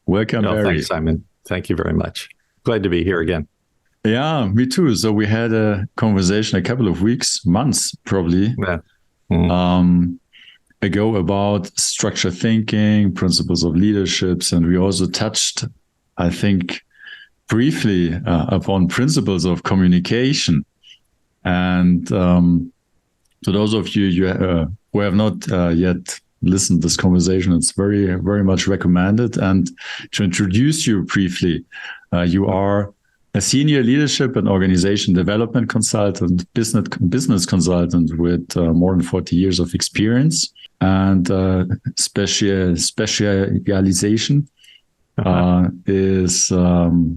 Welcome, No, Barry. thanks, Simon. Thank you very much. Glad to be here again. Yeah, me too. So we had a conversation a couple of weeks, months probably, Yeah. ago about structured thinking, principles of leaderships, and we also touched, I think, briefly upon principles of communication. And to those of you who have not yet listened to this conversation, it's very, very much recommended. And to introduce you briefly, you are a senior leadership and organization development consultant, business consultant with more than 40 years of experience, and specialization is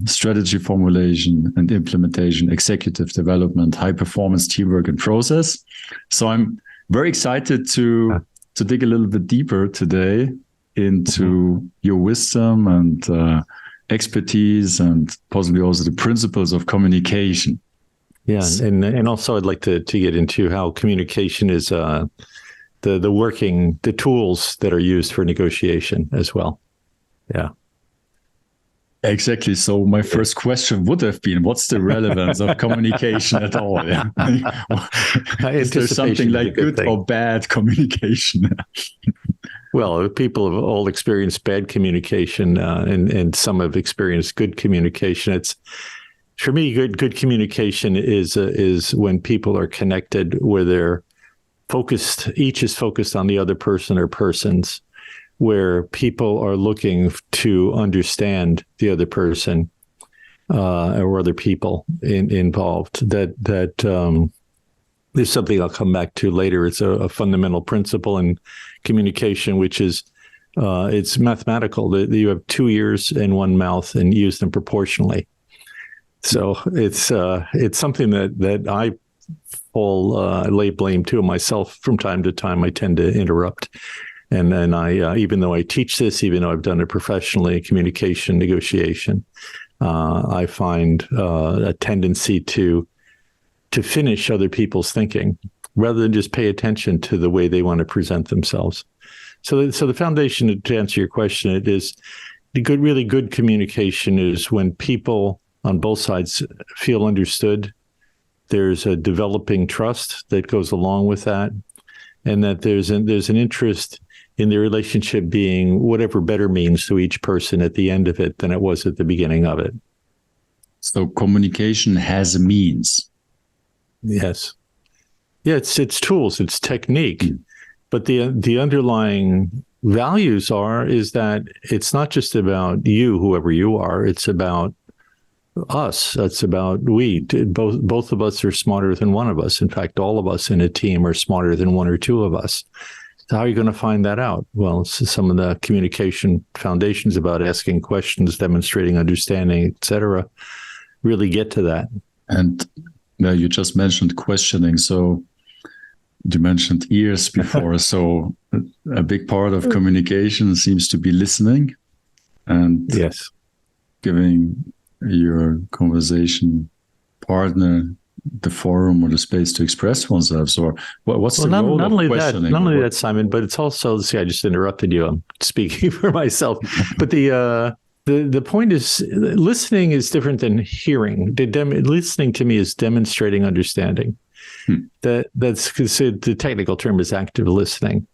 strategy formulation and implementation, executive development, high performance teamwork and process. So I'm very excited to dig a little bit deeper today into your wisdom and expertise, and possibly also the principles of communication. Yeah, and also I'd like to get into how communication is the tools that are used for negotiation as well. Yeah. Exactly. So my first question would have been, what's the relevance of communication at all? Is there something like good or bad communication? Well, people have all experienced bad communication, and some have experienced good communication. For me, good communication is when people are connected, where they're focused. Each is focused on the other person or persons, where people are looking to understand the other person or other people involved. That there's something I'll come back to later. It's a fundamental principle in communication, which is it's mathematical. That you have 2 ears and 1 mouth, and use them proportionally. So it's something that I lay blame to myself from time to time. I tend to interrupt. And then I, even though I teach this, even though I've done it professionally, communication, negotiation, I find a tendency to finish other people's thinking rather than just pay attention to the way they want to present themselves. So the foundation, to answer your question, it is really good communication is when people on both sides feel understood. There's a developing trust that goes along with that, and that there's an interest in the relationship being whatever better means to each person at the end of it than it was at the beginning of it. So communication has means. Yes. Yeah, it's tools, it's technique. But the underlying values is that it's not just about you, whoever you are, it's about us. It's about we. Both of us are smarter than one of us. In fact, all of us in a team are smarter than one or two of us. So how are you going to find that out? Well, some of the communication foundations about asking questions, demonstrating understanding, etc., really get to that. And you just mentioned questioning. So you mentioned ears before. So a big part of communication seems to be listening and yes, giving your conversation partner the forum or the space to express oneself. So what's the role of questioning? Not only that, Simon, but it's also, see, I just interrupted you. I'm speaking for myself. But the point is, listening is different than hearing. Listening to me is demonstrating understanding. That's considered, the technical term is active listening,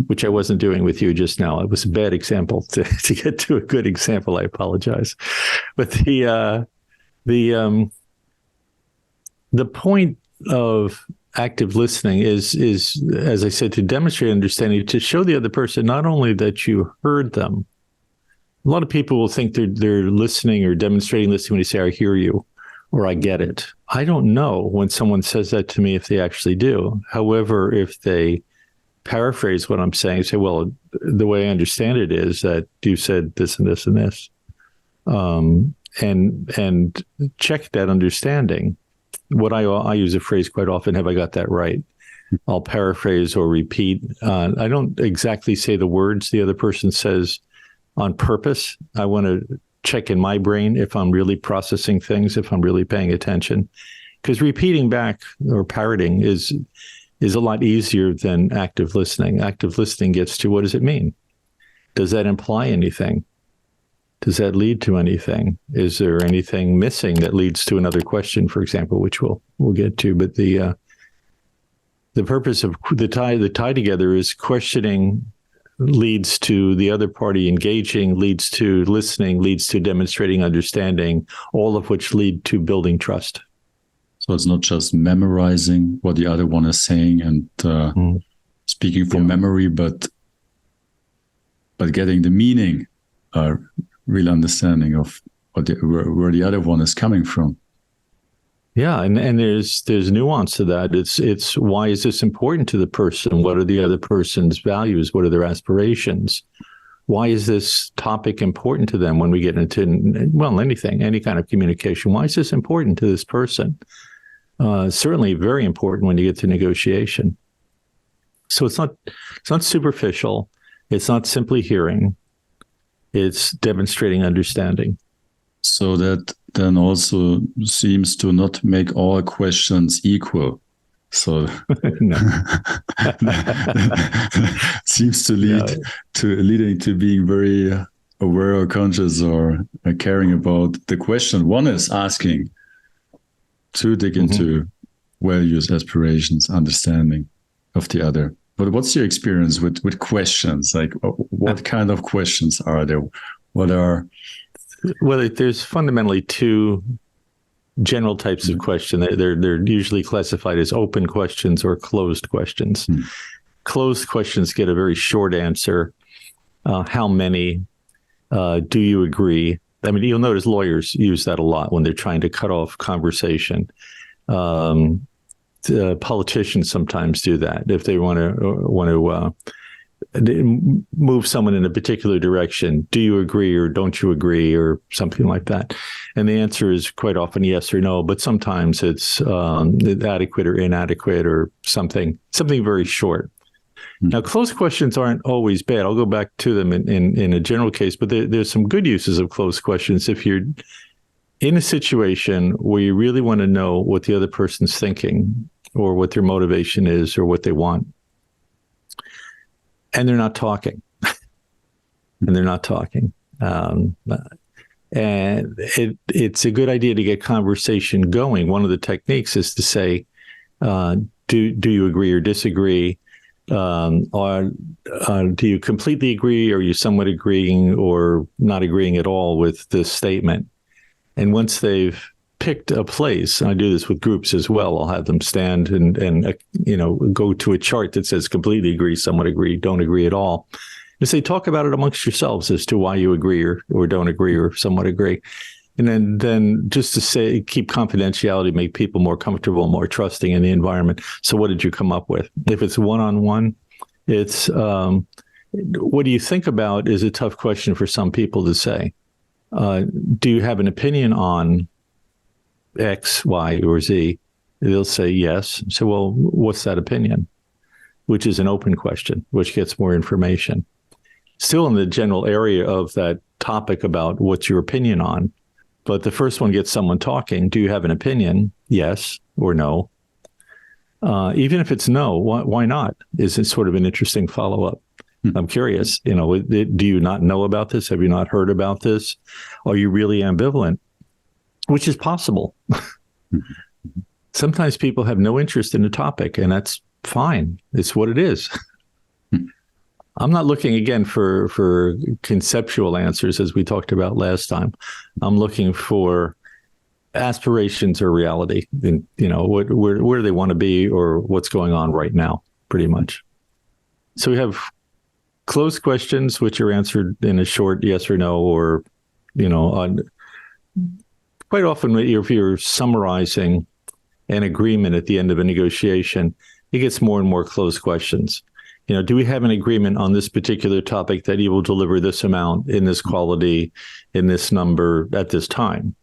which I wasn't doing with you just now. It was a bad example. To get to a good example, I apologize. But the point of active listening is, as I said, to demonstrate understanding, to show the other person not only that you heard them. A lot of people will think they're listening or demonstrating listening when you say, I hear you, or I get it. I don't know when someone says that to me if they actually do. However, if they paraphrase what I'm saying, say, well, the way I understand it is that you said this and this and this, and check that understanding. What I use a phrase quite often, have I got that right? I'll paraphrase or repeat. I don't exactly say the words the other person says on purpose. I want to check in my brain if I'm really processing things, if I'm really paying attention. Because repeating back or parroting is a lot easier than active listening. Active listening gets to, what does it mean? Does that imply anything? Does that lead to anything? Is there anything missing that leads to another question, for example, which we'll get to? But the purpose of the tie together is questioning leads to the other party engaging, leads to listening, leads to demonstrating understanding, all of which lead to building trust. So it's not just memorizing what the other one is saying and speaking from memory, but getting the meaning, real understanding of where the other one is coming from. Yeah, and there's nuance to that. It's why is this important to the person? What are the other person's values? What are their aspirations? Why is this topic important to them when we get into, well, anything, any kind of communication? Why is this important to this person? Certainly very important when you get to negotiation. So it's not superficial. It's not simply hearing. It's demonstrating understanding. So that then also seems to not make all questions equal. So seems to leading to being very aware or conscious or caring about the question one is asking, to dig into values, aspirations, understanding of the other. But what's your experience with questions? Like, what kind of questions are there? What are... Well, there's fundamentally two general types of question. They're usually classified as open questions or closed questions. Closed questions get a very short answer. How many? Do you agree? I mean, you'll notice lawyers use that a lot when they're trying to cut off conversation. Politicians sometimes do that if they want to move someone in a particular direction. Do you agree or don't you agree, or something like that? And the answer is quite often yes or no, but sometimes it's adequate or inadequate or something very short. Now, closed questions aren't always bad. I'll go back to them in a general case, but there's some good uses of closed questions. If you're in a situation where you really want to know what the other person's thinking or what their motivation is or what they want, and they're not talking, and it's a good idea to get conversation going. One of the techniques is to say, do you agree or disagree? Or do you completely agree? Or are you somewhat agreeing or not agreeing at all with this statement? And once they've picked a place, and I do this with groups as well, I'll have them stand and go to a chart that says completely agree, somewhat agree, don't agree at all. And say, talk about it amongst yourselves as to why you agree or don't agree or somewhat agree. And then just to say, keep confidentiality, make people more comfortable, more trusting in the environment. So what did you come up with? If it's one-on-one, it's what do you think about is a tough question for some people to say. Do you have an opinion on X, Y, or Z? They'll say yes. So, well, what's that opinion? Which is an open question, which gets more information. Still in the general area of that topic about what's your opinion on. But the first one gets someone talking. Do you have an opinion? Yes or no? Even if it's no, why not? Is it sort of an interesting follow-up? I'm curious, do you not know about this? Have you not heard about this? Are you really ambivalent? Which is possible. Sometimes people have no interest in the topic, and that's fine. It's what it is. I'm not looking, again, for conceptual answers, as we talked about last time. I'm looking for aspirations or reality, and, where do they want to be or what's going on right now, pretty much. So we have closed questions, which are answered in a short yes or no, or, quite often if you're summarizing an agreement at the end of a negotiation, it gets more and more closed questions. Do we have an agreement on this particular topic that you will deliver this amount in this quality, in this number at this time?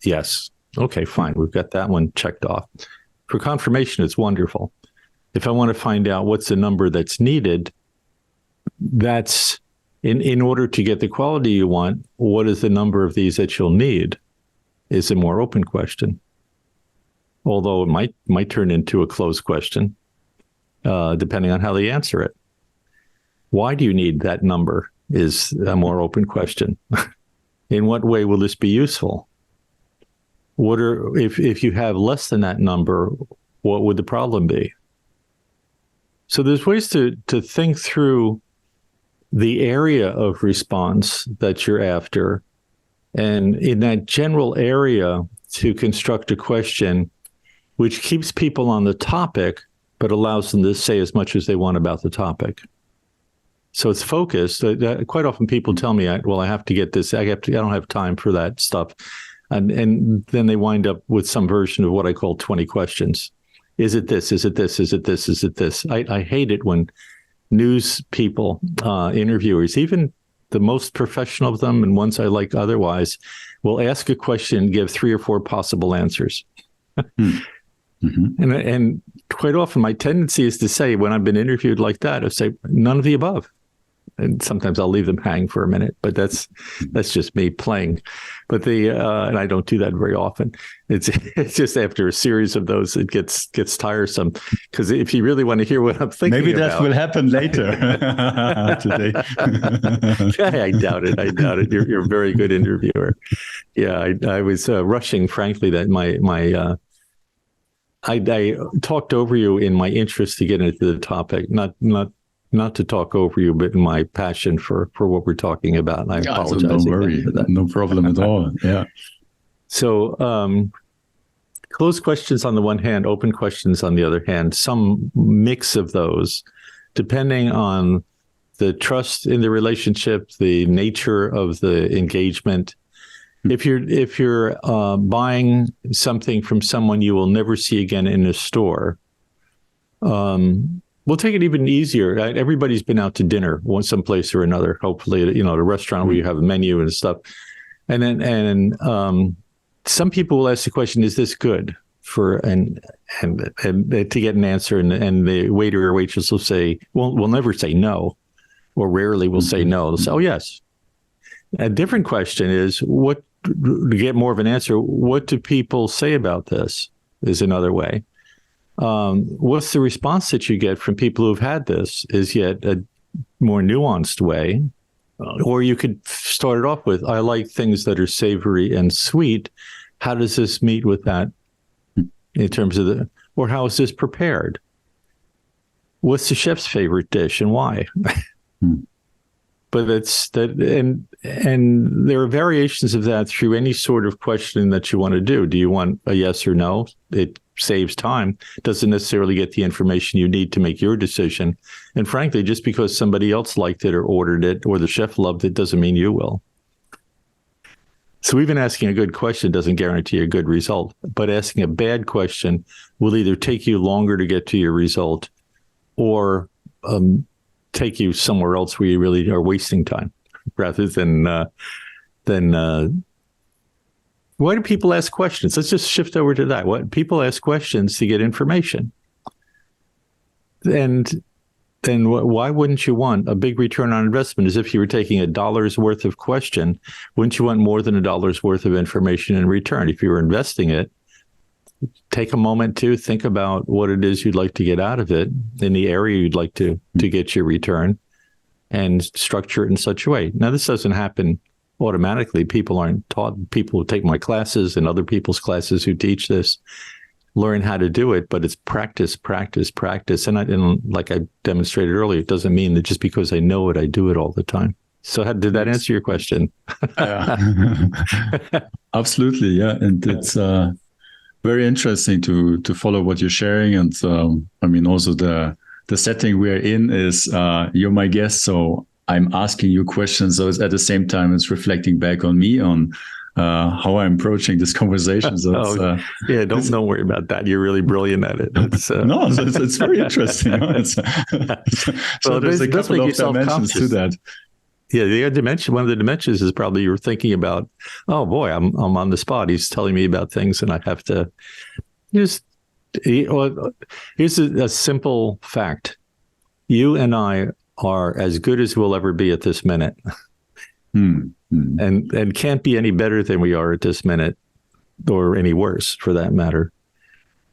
Yes. Okay, fine. We've got that one checked off. For confirmation, it's wonderful. If I want to find out what's the number that's needed, that's in order to get the quality you want, what is the number of these that you'll need is a more open question. Although it might turn into a closed question, depending on how they answer it. Why do you need that number is a more open question. In what way will this be useful? If you have less than that number, what would the problem be? So there's ways to think through the area of response that you're after, and in that general area to construct a question which keeps people on the topic, but allows them to say as much as they want about the topic. So it's focused. Quite often people tell me, well, I have to get this. I don't have time for that stuff. And then they wind up with some version of what I call 20 questions. Is it this? Is it this? Is it this? Is it this? I hate it when news people, interviewers, even the most professional of them and ones I like otherwise, will ask a question and give 3 or 4 possible answers. Mm-hmm. And quite often my tendency is to say, when I've been interviewed like that, I say, none of the above. And sometimes I'll leave them hang for a minute, but that's just me playing. But and I don't do that very often. It's just after a series of those, it gets tiresome. Because if you really want to hear what I'm thinking, maybe that will happen later today. I doubt it. You're a very good interviewer. Yeah, I was rushing, frankly, that I talked over you in my interest to get into the topic, not to talk over you, but in my passion for what we're talking about. And I apologize. Don't worry. For that. No problem at all. Yeah. So closed questions on the one hand, open questions on the other hand, some mix of those, depending on the trust in the relationship, the nature of the engagement. If you're buying something from someone you will never see again in a store, we'll take it even easier. Everybody's been out to dinner someplace or another, hopefully, at a restaurant where you have a menu and stuff. And then some people will ask the question, is this good? And to get an answer, and the waiter or waitress will say, we'll never say no, or rarely will say no. They'll say, oh, yes. A different question is, to get more of an answer, what do people say about this is another way. What's the response that you get from people who've had this is yet a more nuanced way. Or you could start it off with, I like things that are savory and sweet. How does this meet with that in terms of or how is this prepared? What's the chef's favorite dish and why? But it's that, and there are variations of that through any sort of questioning that you want to do. Do you want a yes or no? It saves time, doesn't necessarily get the information you need to make your decision. And frankly, just because somebody else liked it or ordered it or the chef loved it doesn't mean you will. So even asking a good question doesn't guarantee a good result, but asking a bad question will either take you longer to get to your result or take you somewhere else where you really are wasting time rather than why do people ask questions? Let's just shift over to that. What people ask questions to get information. And then why wouldn't you want a big return on investment? As if you were taking $1 worth of question, wouldn't you want more than $1 worth of information in return? If you were investing it, take a moment to think about what it is you'd like to get out of it in the area you'd like to get your return and structure it in such a way. Now, this doesn't happen automatically. People aren't taught. People who take my classes and other people's classes who teach this learn how to do it, but it's practice. And like I demonstrated earlier, it doesn't mean that just because I know it, I do it all the time. So did that answer your question? Absolutely. Yeah. And it's very interesting to follow what you're sharing. And also the setting we're in is you're my guest. So I'm asking you questions. So it's at the same time, it's reflecting back on me on how I'm approaching this conversation. So don't worry about that. You're really brilliant at it. It's very interesting. So there's a couple of dimensions to that. Yeah, the other dimension, one of the dimensions is probably you're thinking about, oh boy, I'm on the spot. He's telling me about things, and I have to here's a simple fact. You and I are as good as we'll ever be at this minute. And can't be any better than we are at this minute, or any worse for that matter.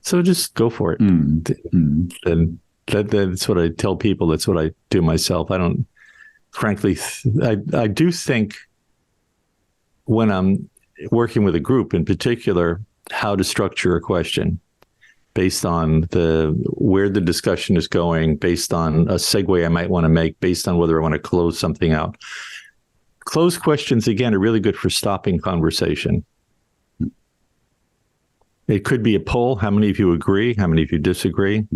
So just go for it. And that's what I tell people. That's what I do myself. I don't, frankly, I do think when I'm working with a group in particular, how to structure a question based on where the discussion is going, based on a segue I might want to make, based on whether I want to close something out. Closed questions, again, are really good for stopping conversation. It could be a poll. How many of you agree? How many of you disagree?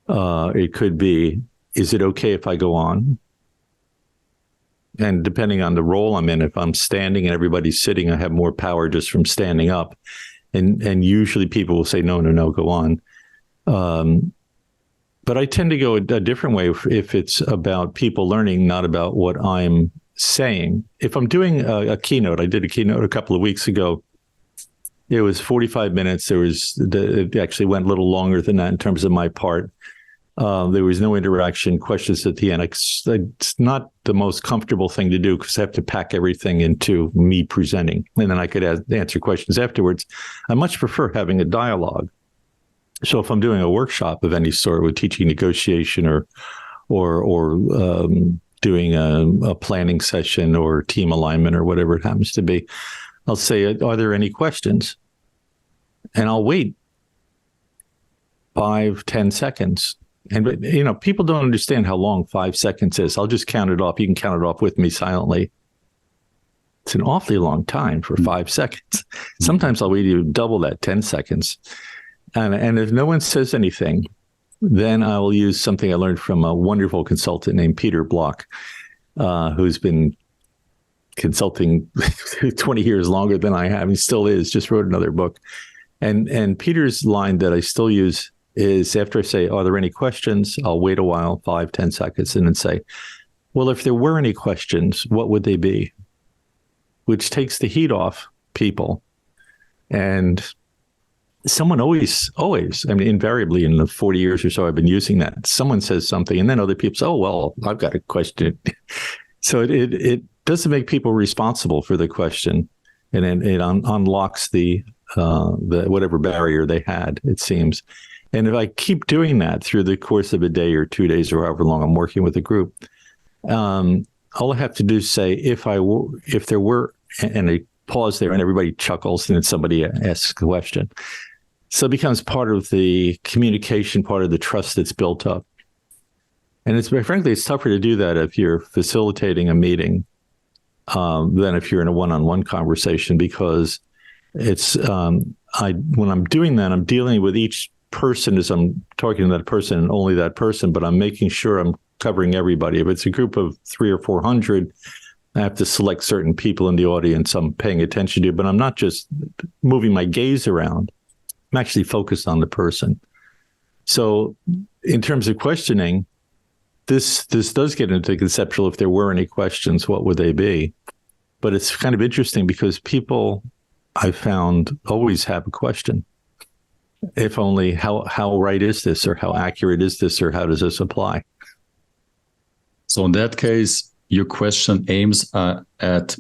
It could be, is it okay if I go on? And depending on the role I'm in, if I'm standing and everybody's sitting, I have more power just from standing up. And usually people will say, no, go on. But I tend to go a different way if it's about people learning, not about what I'm saying. If I'm doing a keynote, I did a keynote a couple of weeks ago. It was 45 minutes. It actually went a little longer than that in terms of my part. There was no interaction, questions at the end. It's not the most comfortable thing to do because I have to pack everything into me presenting, and then I could answer questions afterwards. I much prefer having a dialogue. So if I'm doing a workshop of any sort with teaching negotiation or doing a planning session or team alignment or whatever it happens to be, I'll say, are there any questions? And I'll wait 5-10 seconds. And, people don't understand how long 5 seconds is. I'll just count it off. You can count it off with me silently. It's an awfully long time for 5 seconds. Sometimes I'll wait even double that, 10 seconds. And if no one says anything, then I will use something I learned from a wonderful consultant named Peter Block, who's been consulting 20 years longer than I have. He still is, just wrote another book. And Peter's line that I still use is after I say, are there any questions? I'll wait a while, 5-10 seconds, and then say, well, if there were any questions, what would they be? Which takes the heat off people. And someone always, invariably in the 40 years or so I've been using that, someone says something, and then other people say, oh, well, I've got a question. So it doesn't make people responsible for the question, and it unlocks the whatever barrier they had, it seems. And if I keep doing that through the course of a day or 2 days or however long I'm working with a group, all I have to do is say, if there were, and I pause there and everybody chuckles and then somebody asks a question. So it becomes part of the communication, part of the trust that's built up. And frankly, it's tougher to do that if you're facilitating a meeting than if you're in a one-on-one conversation, because it's when I'm doing that, I'm dealing with each person as I'm talking to that person and only that person, but I'm making sure I'm covering everybody. If it's a group of 300 or 400, I have to select certain people in the audience I'm paying attention to, but I'm not just moving my gaze around. I'm actually focused on the person. So in terms of questioning, this does get into the conceptual, if there were any questions, what would they be? But it's kind of interesting because people, I found, always have a question. If only, how right is this, or how accurate is this, or how does this apply? So in that case, your question aims at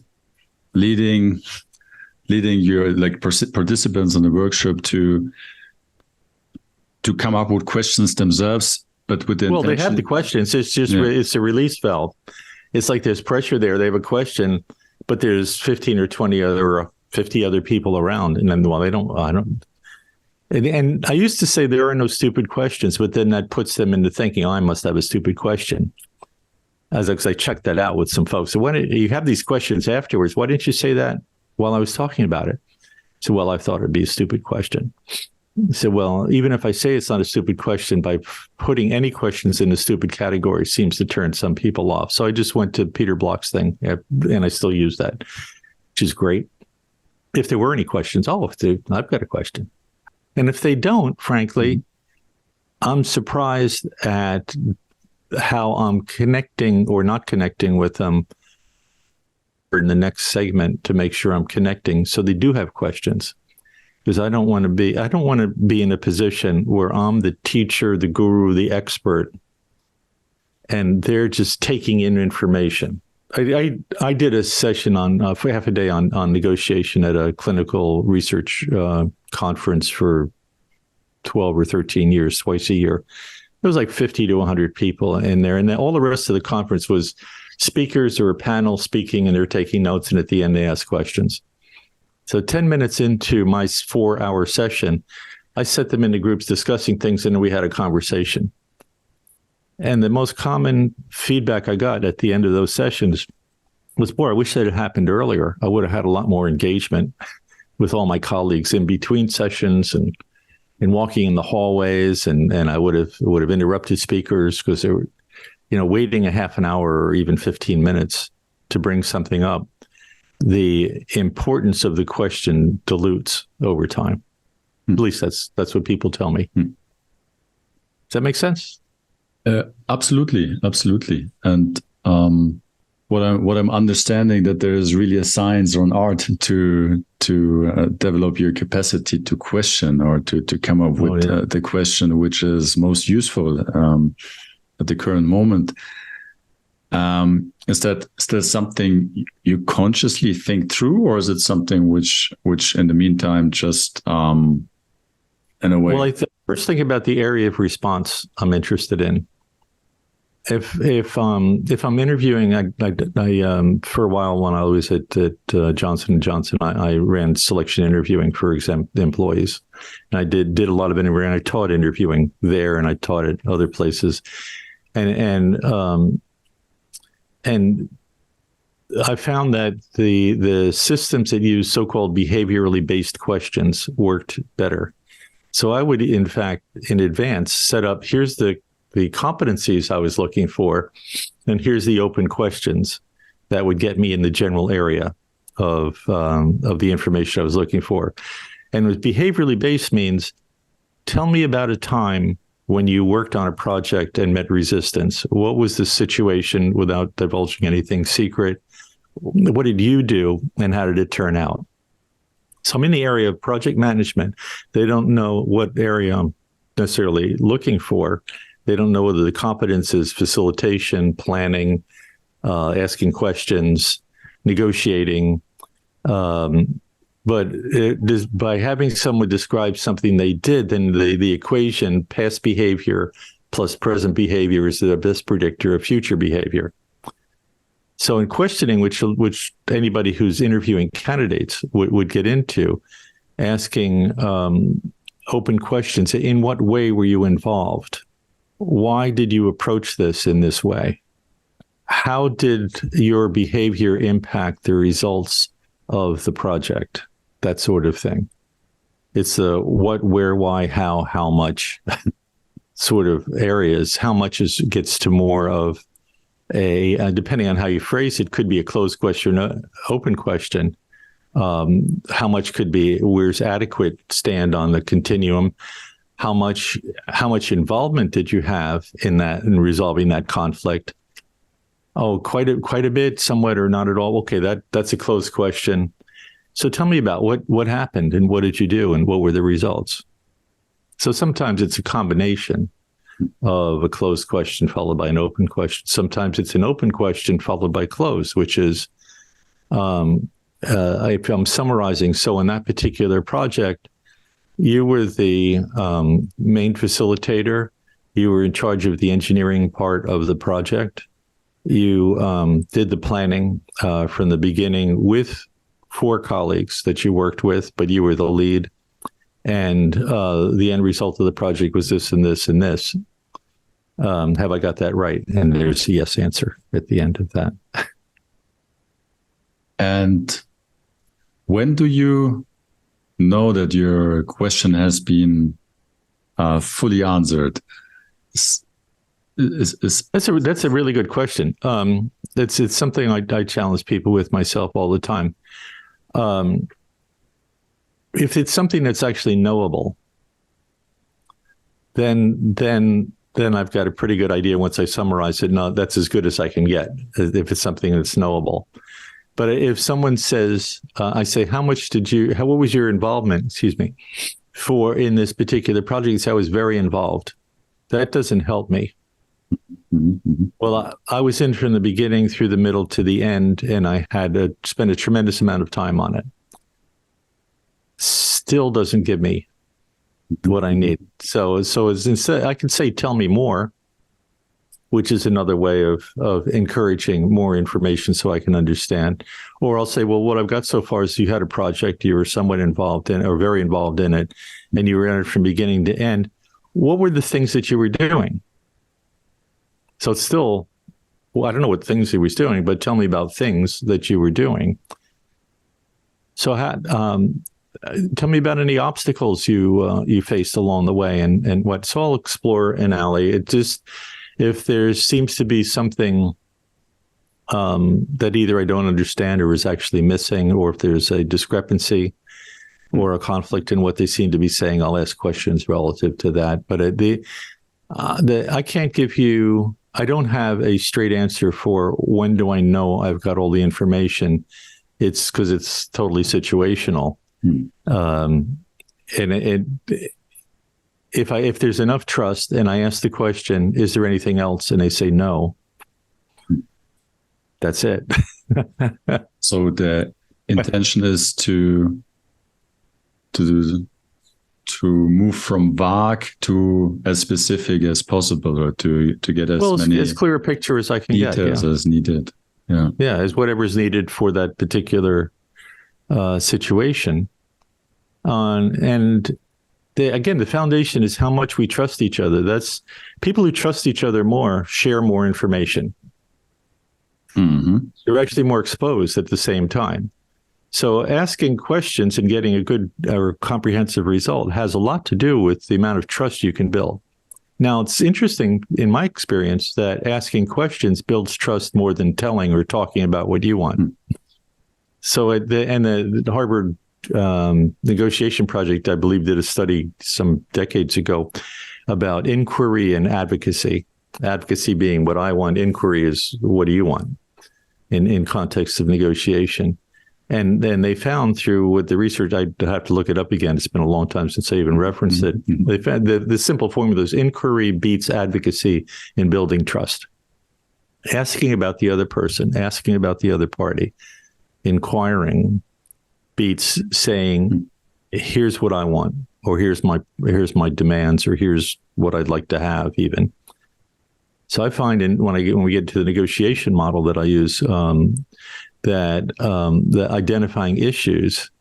leading your participants in the workshop to come up with questions themselves, but with the intention. Well, they have the questions. It's just it's a release valve. It's like there's pressure there. They have a question, but there's 15 or 20 or 50 other people around, and then I don't. And I used to say there are no stupid questions, but then that puts them into thinking, I must have a stupid question. As I checked that out with some folks. So when you have these questions afterwards, why didn't you say that while I was talking about it? So, well, I thought it'd be a stupid question. So, well, even if I say it's not a stupid question, by putting any questions in the stupid category seems to turn some people off. So I just went to Peter Block's thing, and I still use that, which is great. If there were any questions, I've got a question. And if they don't, frankly, I'm surprised at how I'm connecting or not connecting with them in the next segment to make sure I'm connecting. So they do have questions, because I don't want to be in a position where I'm the teacher, the guru, the expert, and they're just taking in information. I did a session for half a day on negotiation at a clinical research conference for 12 or 13 years, twice a year. There was like 50 to 100 people in there. And then all the rest of the conference was speakers or a panel speaking, and they're taking notes, and at the end they ask questions. So 10 minutes into my 4-hour session, I set them into groups discussing things, and we had a conversation. And the most common feedback I got at the end of those sessions was, boy, I wish that had happened earlier. I would have had a lot more engagement with all my colleagues in between sessions and walking in the hallways, and I would have interrupted speakers because they were, waiting a half an hour or even 15 minutes to bring something up. The importance of the question dilutes over time. At least that's what people tell me. Does that make sense? Absolutely. And what I'm understanding, that there is really a science or an art to develop your capacity to question, or to come up with the question which is most useful at the current moment. Is that something you consciously think through, or is it something which in the meantime just in a way? Well, first think about the area of response I'm interested in. If I'm interviewing, I for a while when I was at Johnson & Johnson, I ran selection interviewing for exempt employees, and I did a lot of interviewing. I taught interviewing there, and I taught at other places, and I found that the systems that use so-called behaviorally based questions worked better. So I would, in fact, in advance set up, here's the competencies I was looking for, and here's the open questions that would get me in the general area of the information I was looking for. And with behaviorally based means, tell me about a time when you worked on a project and met resistance. What was the situation, without divulging anything secret? What did you do, and how did it turn out? So I'm in the area of project management. They don't know what area I'm necessarily looking for. They don't know whether the competence is facilitation, planning, asking questions, negotiating. But by having someone describe something they did, then the equation past behavior plus present behavior is the best predictor of future behavior. So in questioning, which anybody who's interviewing candidates would get into, asking open questions. In what way were you involved? Why did you approach this in this way? How did your behavior impact the results of the project? That sort of thing. It's a what, where, why, how much sort of areas. How much gets to more of depending on how you phrase it, could be a closed question, open question. How much could be where's adequate stand on the continuum? How much involvement did you have in resolving that conflict? Oh, quite a bit, somewhat, or not at all. Okay, that's a closed question. So tell me about what happened, and what did you do, and what were the results? So sometimes it's a combination of a closed question followed by an open question. Sometimes it's an open question followed by closed, which is, I'm summarizing. So in that particular project, you were the main facilitator. You were in charge of the engineering part of the project. You did the planning from the beginning with 4 colleagues that you worked with, but you were the lead. And the end result of the project was this and this and this. Have I got that right? And there's a yes answer at the end of that. And when do you know that your question has been fully answered? That's a really good question. It's something I challenge people with myself all the time. If it's something that's actually knowable, then I've got a pretty good idea once I summarize it. No, that's as good as I can get if it's something that's knowable. But if someone says, I say, what was your involvement, in this particular project? I was very involved. That doesn't help me. Mm-hmm. Well, I was in from the beginning through the middle to the end, and I had to spend a tremendous amount of time on it. Still doesn't give me what I need. So instead, I can say, tell me more. which is another way of encouraging more information so I can understand. Or I'll say, well, what I've got so far is you had a project, you were somewhat involved in, or very involved in it, and you were in it from beginning to end. What were the things that you were doing? So it's still, well, I don't know what things he was doing, but tell me about things that you were doing. So tell me about any obstacles you faced along the way and what. So I'll explore an alley. It just, if there seems to be something that either I don't understand or is actually missing, or if there's a discrepancy or a conflict in what they seem to be saying, I'll ask questions relative to that. But I can't give you, I don't have a straight answer for when do I know I've got all the information. It's because it's totally situational. And if there's enough trust and I ask the question, is there anything else? And they say no, that's it. So the intention is to move from vague to as specific as possible, or to get as clear a picture as I can get. Details as needed. Yeah, as whatever's needed for that particular situation. And the foundation is how much we trust each other. That's people who trust each other more share more information. Mm-hmm. They're actually more exposed at the same time. So asking questions and getting a good or comprehensive result has a lot to do with the amount of trust you can build. Now, it's interesting in my experience that asking questions builds trust more than telling or talking about what you want. Mm-hmm. So the Harvard negotiation project, I believe, did a study some decades ago about inquiry and advocacy. Advocacy being what I want, inquiry is what do you want in context of negotiation. And then they found through with the research, I'd have to look it up again. It's been a long time since I even referenced it. They found the simple formula is inquiry beats advocacy in building trust. Asking about the other person, asking about the other party, inquiring beats saying, here's what I want, or here's my demands, or here's what I'd like to have even. So I find when we get to the negotiation model that I use, that the identifying issues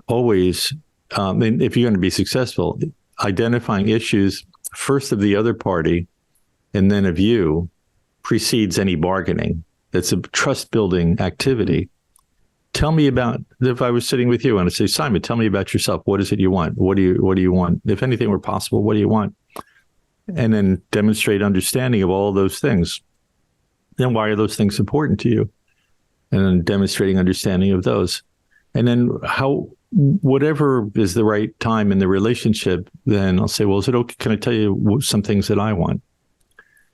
always, and if you're going to be successful, identifying issues first of the other party and then of you precedes any bargaining. It's a trust building activity. Tell me about, if I was sitting with you and I say, Simon, tell me about yourself. What is it you want? What do you want? If anything were possible, what do you want? And then demonstrate understanding of all of those things. Then why are those things important to you? And then demonstrating understanding of those. And then whatever is the right time in the relationship, then I'll say, well, is it okay? Can I tell you some things that I want?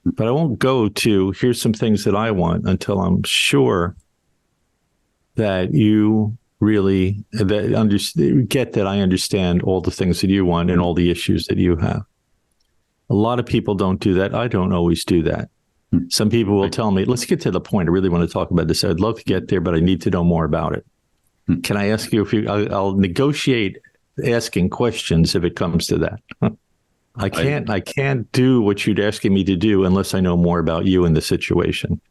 But I won't go to, here's some things that I want until I'm sure that you really get that I understand all the things that you want and all the issues that you have. A lot of people don't do that. I don't always do that. Some people will tell me, let's get to the point. I really want to talk about this. I'd love to get there, but I need to know more about it. Can I ask you I'll negotiate asking questions if it comes to that. I can't do what you're asking me to do unless I know more about you and the situation.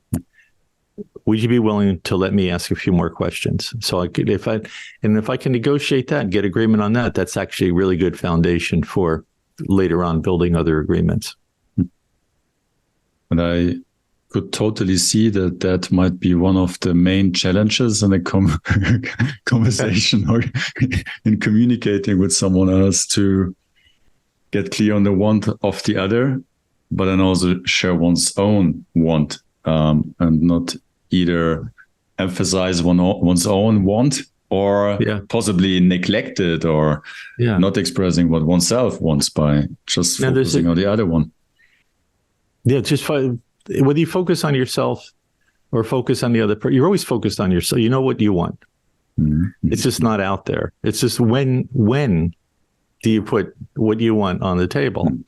Would you be willing to let me ask a few more questions? So if I can negotiate that and get agreement on that, that's actually a really good foundation for later on building other agreements. And I could totally see that might be one of the main challenges in a conversation or in communicating with someone else, to get clear on the want of the other, but then also share one's own want, and not either emphasize one's own want or possibly neglect it, or not expressing what oneself wants by just focusing on the other one. Yeah, just whether you focus on yourself or focus on the other person, you're always focused on yourself. You know what you want. Mm-hmm. It's just not out there. It's just when do you put what you want on the table? Mm-hmm.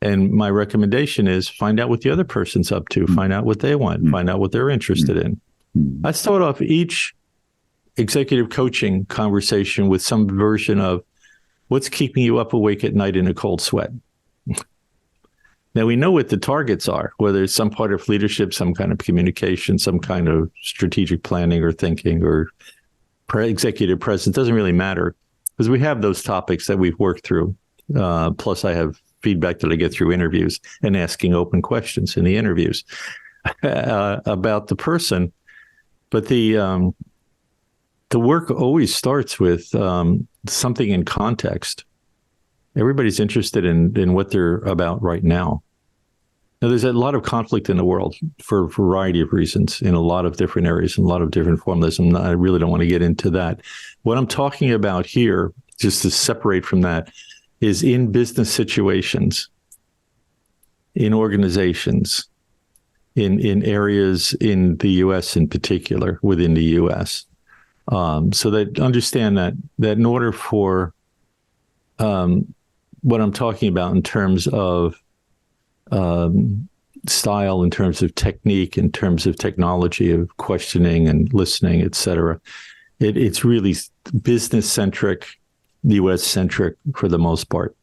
And my recommendation is find out what the other person's up to, find out what they want, find out what they're interested in. I start off each executive coaching conversation with some version of what's keeping you up awake at night in a cold sweat. Now we know what the targets are, whether it's some part of leadership, some kind of communication, some kind of strategic planning or thinking or executive presence. Doesn't really matter because we have those topics that we've worked through. Plus, I have feedback that I get through interviews and asking open questions in the interviews about the person. But the work always starts with something in context. Everybody's interested in what they're about right now. Now, there's a lot of conflict in the world for a variety of reasons in a lot of different areas, in a lot of different formalism. I really don't want to get into that. What I'm talking about here, just to separate from that, is in business situations, in organizations, in areas in the U.S. in particular, within the U.S., so that understand that in order for what I'm talking about in terms of style, in terms of technique, in terms of technology of questioning and listening, et cetera, it's really business-centric, U.S.-centric for the most part.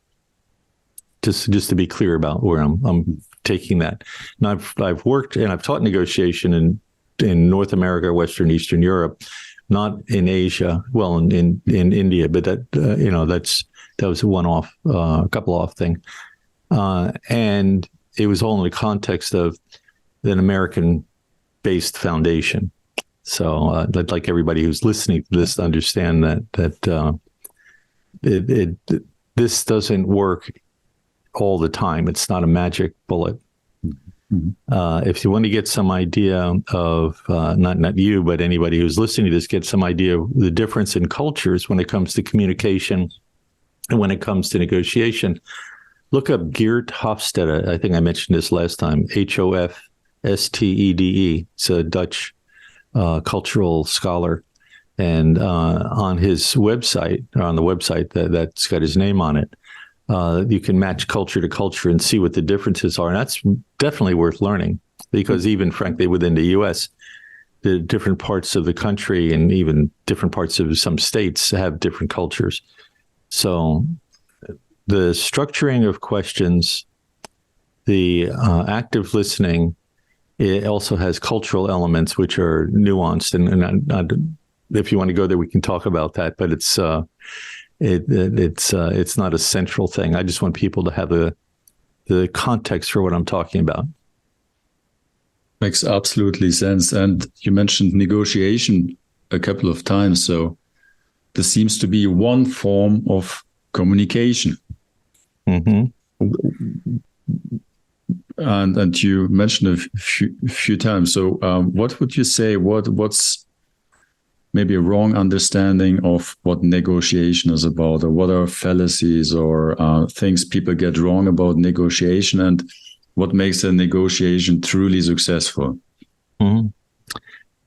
Just to be clear about where I'm taking that. Now, I've worked and I've taught negotiation in North America, Western, Eastern Europe, not in Asia, well, in India, but that was a one-off, a couple-off thing. And it was all in the context of an American-based foundation. So I'd like everybody who's listening to this to understand that this doesn't work all the time. It's not a magic bullet. Mm-hmm. If you want to get some idea of, not you, but anybody who's listening to this, get some idea of the difference in cultures when it comes to communication and when it comes to negotiation, look up Geert Hofstede. I think I mentioned this last time, Hofstede. It's a Dutch cultural scholar. And on his website, or on the website that's got his name on it, you can match culture to culture and see what the differences are. And that's definitely worth learning because even frankly, within the U.S., the different parts of the country and even different parts of some states have different cultures. So the structuring of questions, the active listening, it also has cultural elements which are nuanced. And if you want to go there, we can talk about that. But it's not a central thing. I just want people to have the context for what I'm talking about. Makes absolutely sense. And you mentioned negotiation a couple of times. So there seems to be one form of communication. Mm-hmm. And you mentioned a few times. So what would you say? What's maybe a wrong understanding of what negotiation is about, or what are fallacies or things people get wrong about negotiation, and what makes a negotiation truly successful? Mm-hmm.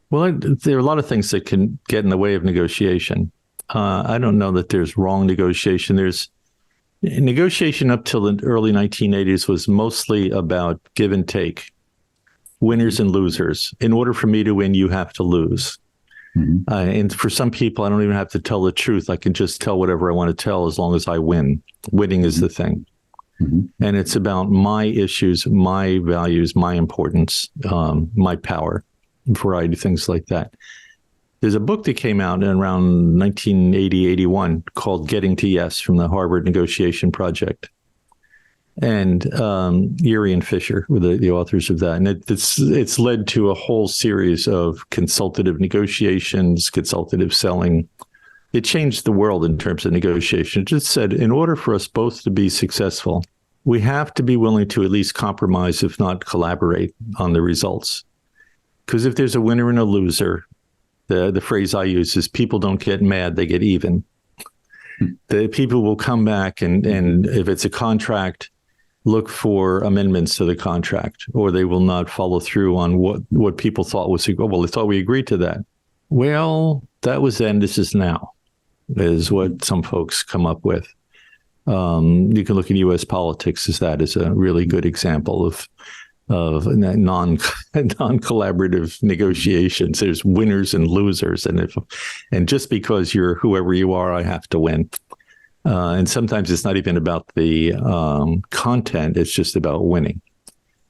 Well, there are a lot of things that can get in the way of negotiation. I don't know that there's wrong negotiation. There's negotiation up till the early 1980s was mostly about give and take, winners and losers. In order for me to win, you have to lose. Mm-hmm. And for some people, I don't even have to tell the truth. I can just tell whatever I want to tell as long as I win. Winning is the thing. Mm-hmm. And it's about my issues, my values, my importance, my power, a variety of things like that. There's a book that came out in around 1980, 81 called Getting to Yes from the Harvard Negotiation Project. And Urey and Fisher were the authors of that. And it's led to a whole series of consultative negotiations, consultative selling. It changed the world in terms of negotiation. It just said, in order for us both to be successful, we have to be willing to at least compromise, if not collaborate on the results. Because if there's a winner and a loser, the phrase I use is people don't get mad, they get even. The people will come back and if it's a contract, look for amendments to the contract, or they will not follow through on what people thought was, well, they thought we agreed to that. Well, that was then, this is now, is what some folks come up with. You can look at U.S. politics as that is a really good example of non-collaborative negotiations. There's winners and losers, and just because you're whoever you are, I have to win. And sometimes it's not even about the content, it's just about winning.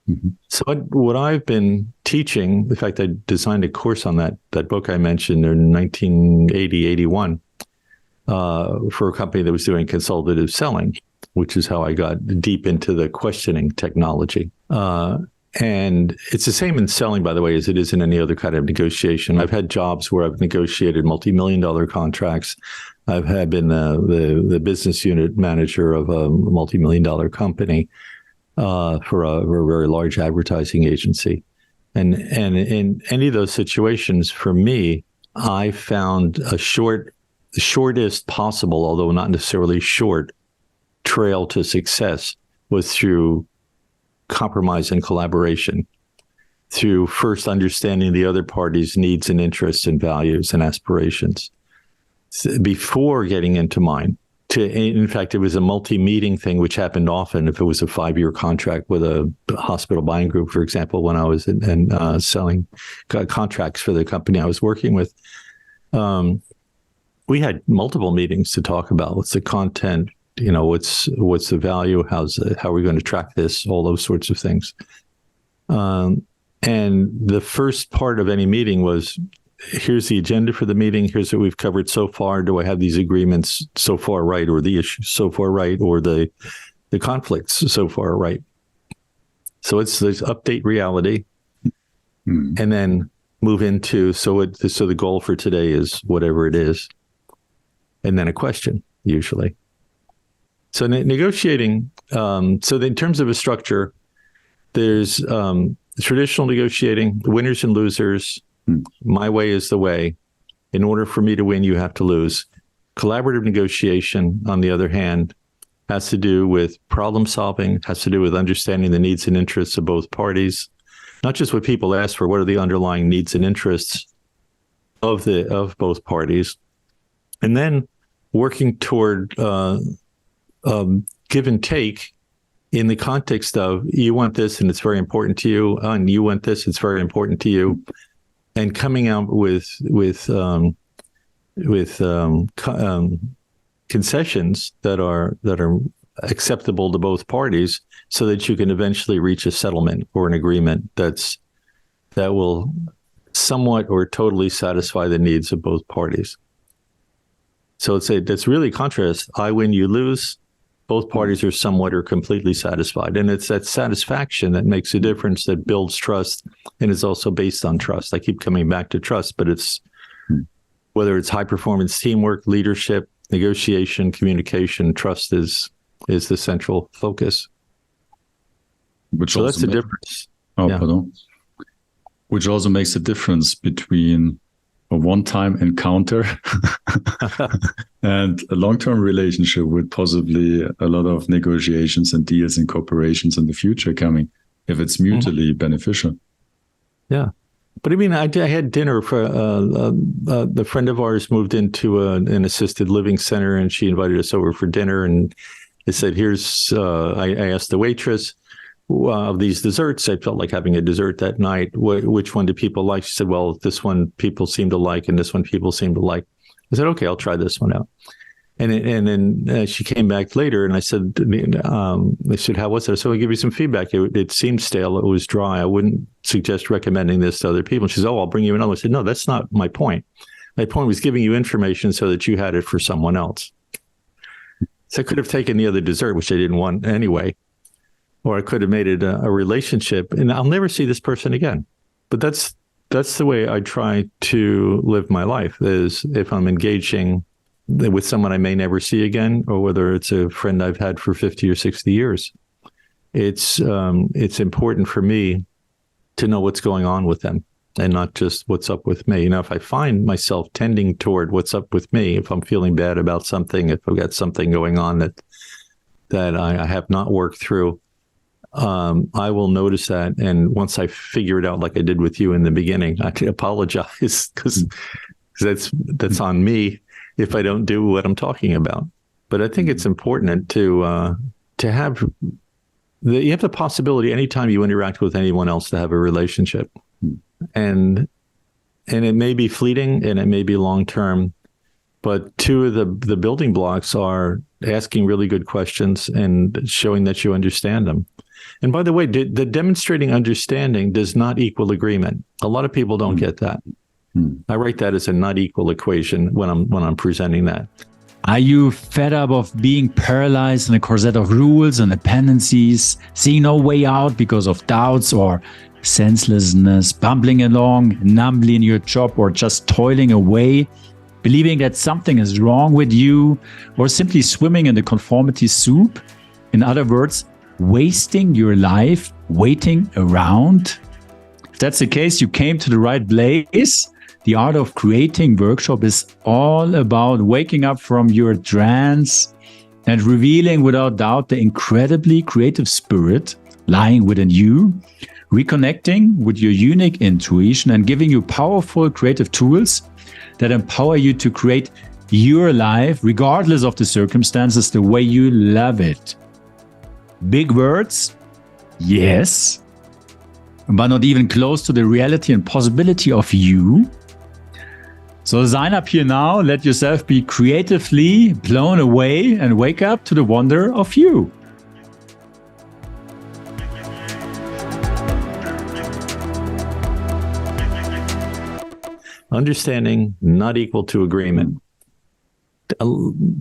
Mm-hmm. So what I've been teaching, in fact, I designed a course on that book I mentioned in 1980, 81, for a company that was doing consultative selling, which is how I got deep into the questioning technology. And it's the same in selling, by the way, as it is in any other kind of negotiation. I've had jobs where I've negotiated multi-million-dollar contracts. I've been the business unit manager of a multi-million-dollar company for a very large advertising agency. And in any of those situations, for me, I found the shortest possible, although not necessarily short, trail to success was through compromise and collaboration, through first understanding the other party's needs and interests and values and aspirations before getting into mine. In fact, it was a multi-meeting thing, which happened often if it was a 5-year contract with a hospital buying group, for example, when I was selling contracts for the company I was working with. We had multiple meetings to talk about what's the content, what's the value, how are we going to track this, all those sorts of things. And the first part of any meeting was, here's the agenda for the meeting. Here's what we've covered so far. Do I have these agreements so far right, or the issues so far right, or the conflicts so far right? So it's this update reality, and then move into so the goal for today is whatever it is, and then a question usually. So negotiating. So in terms of a structure, there's traditional negotiating, winners and losers. My way is the way. In order for me to win, you have to lose. Collaborative negotiation, on the other hand, has to do with problem solving, has to do with understanding the needs and interests of both parties, not just what people ask for, what are the underlying needs and interests of both parties, and then working toward give and take in the context of you want this and it's very important to you, and you want this, it's very important to you. And coming out with concessions that are acceptable to both parties, so that you can eventually reach a settlement or an agreement that will somewhat or totally satisfy the needs of both parties. So that's really contrast. I win, you lose. Both parties are somewhat or completely satisfied. And it's that satisfaction that makes a difference, that builds trust, and is also based on trust. I keep coming back to trust, but it's whether it's high performance teamwork, leadership, negotiation, communication, trust is the central focus. So that's the difference. Pardon. Which also makes a difference between a one-time encounter and a long-term relationship with possibly a lot of negotiations and deals and cooperations in the future coming, if it's mutually beneficial. Yeah. But I mean, I had dinner for the friend of ours moved into an assisted living center, and she invited us over for dinner. And they said, I asked the waitress, of these desserts, I felt like having a dessert that night. Which one do people like? She said, well, this one people seem to like, and this one people seem to like. I said, okay, I'll try this one out. And then she came back later, and I said, how was it? So I'll give you some feedback. It seemed stale. It was dry. I wouldn't suggest recommending this to other people. And she said, I'll bring you another one. I said, no, that's not my point. My point was giving you information so that you had it for someone else. So I could have taken the other dessert, which I didn't want anyway. Or I could have made it a relationship, and I'll never see this person again. But that's the way I try to live my life, is if I'm engaging with someone I may never see again, or whether it's a friend I've had for 50 or 60 years, it's important for me to know what's going on with them and not just what's up with me. If I find myself tending toward what's up with me, if I'm feeling bad about something, if I've got something going on that I have not worked through, I will notice that. And once I figure it out, like I did with you in the beginning, I apologize because that's on me if I don't do what I'm talking about. But I think it's important to have you have the possibility anytime you interact with anyone else to have a relationship, and it may be fleeting and it may be long term, But two of the building blocks are asking really good questions and showing that you understand them. And by the way, the demonstrating understanding does not equal agreement. A lot of people don't get that. I write that as a not equal equation when I'm presenting that. Are you fed up of being paralyzed in a corset of rules and dependencies, seeing no way out because of doubts or senselessness, bumbling along numbly in your job or just toiling away, believing that something is wrong with you, or simply swimming in the conformity soup? In other words, wasting your life waiting around? If that's the case, you came to the right place. The Art of Creating workshop is all about waking up from your trance and revealing without doubt the incredibly creative spirit lying within you, reconnecting with your unique intuition and giving you powerful creative tools that empower you to create your life regardless of the circumstances the way you love it. Big words? Yes. But not even close to the reality and possibility of you. So sign up here now, let yourself be creatively blown away and wake up to the wonder of you. Understanding not equal to agreement.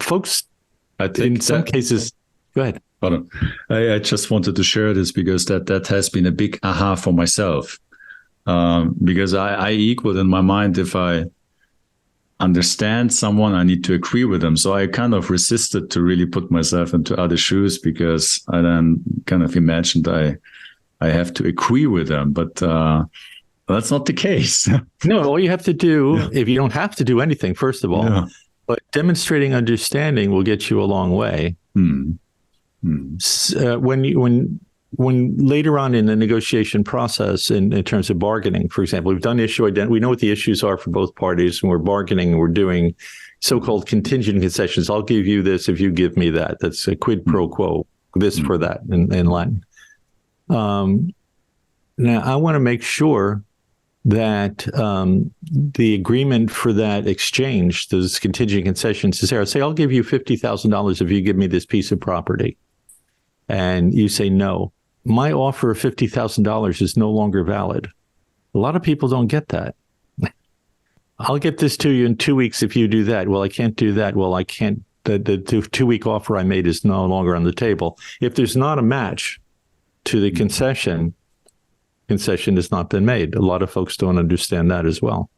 Folks, I think in some cases, go ahead. Pardon. I just wanted to share this because that has been a big aha for myself. Because I equaled in my mind, if I understand someone, I need to agree with them. So I kind of resisted to really put myself into other shoes, because I then kind of imagined I have to agree with them. But that's not the case. No, all you have to do, if you don't have to do anything, first of all, but demonstrating understanding will get you a long way. When later on in the negotiation process, in terms of bargaining, for example, we've done issue identity. We know what the issues are for both parties, and we're bargaining. And we're doing so-called contingent concessions. I'll give you this if you give me that. That's a quid pro quo. This for that in Latin. Now, I want to make sure that the agreement for that exchange, those contingent concessions, is there. I say, I'll give you $50,000 if you give me this piece of property. And you say no. My offer of $50,000 is no longer valid. A lot of people don't get that. I'll get this to you in 2 weeks if you do that. Well, I can't do that. Well, I can't. The 2-week offer I made is no longer on the table. If there's not a match to the concession has not been made. A lot of folks don't understand that as well.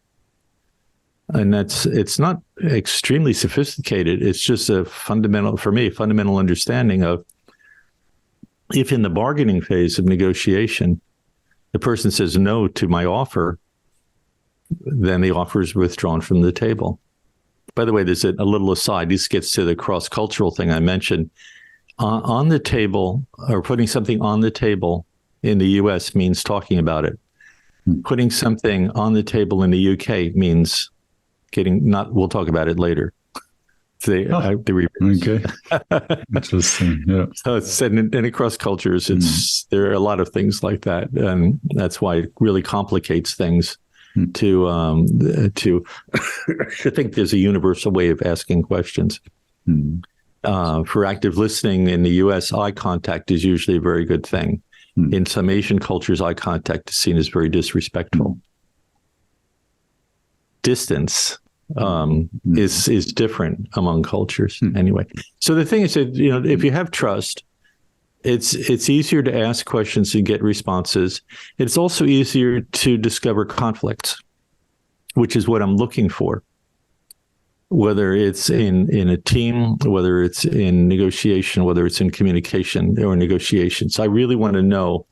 And it's not extremely sophisticated. It's just a fundamental understanding of, if in the bargaining phase of negotiation, the person says no to my offer, then the offer is withdrawn from the table. By the way, there's a little aside. This gets to the cross-cultural thing I mentioned. On the table, or putting something on the table in the US means talking about it. Putting something on the table in the UK means we'll talk about it later. Okay. Interesting. Yeah. So it's and across cultures, there are a lot of things like that, and that's why it really complicates things. To think there's a universal way of asking questions. For active listening in the U.S., eye contact is usually a very good thing. In some Asian cultures, eye contact is seen as very disrespectful. Distance is different among cultures anyway. So the thing is that, if you have trust, it's easier to ask questions and get responses. It's also easier to discover conflicts, which is what I'm looking for. Whether it's in a team, whether it's in negotiation, whether it's in communication or negotiations, I really want to know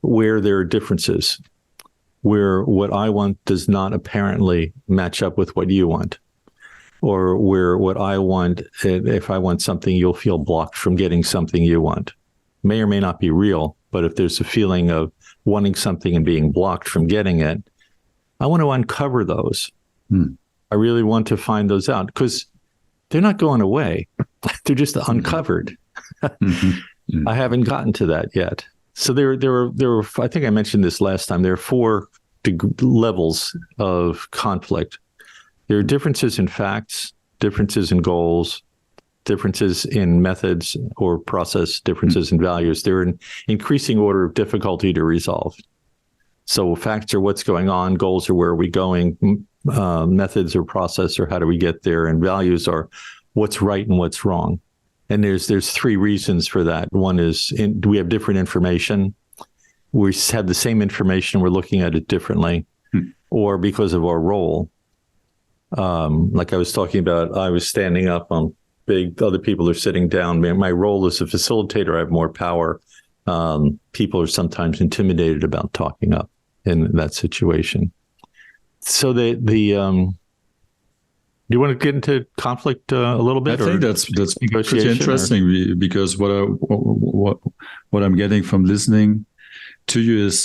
where there are differences, where what I want does not apparently match up with what you want, or where what I want, if I want something, you'll feel blocked from getting something you want. May or may not be real, but if there's a feeling of wanting something and being blocked from getting it, I want to uncover those. I really want to find those out, because they're not going away. They're just uncovered. I haven't gotten to that yet. So there were, I think I mentioned this last time, there are 4 levels of conflict. There are differences in facts, differences in goals, differences in methods or process, differences in values. They're an increasing order of difficulty to resolve. So facts are what's going on, goals are where are we going, methods or process or how do we get there, and values are what's right and what's wrong. And there's three reasons for that. One is, do we have different information? We have the same information, we're looking at it differently, or because of our role. Like I was talking about, I was standing up on big, other people are sitting down. My role as a facilitator, I have more power. People are sometimes intimidated about talking up in that situation. So do you want to get into conflict a little bit? I think that's pretty interesting because what I'm getting from listening to you is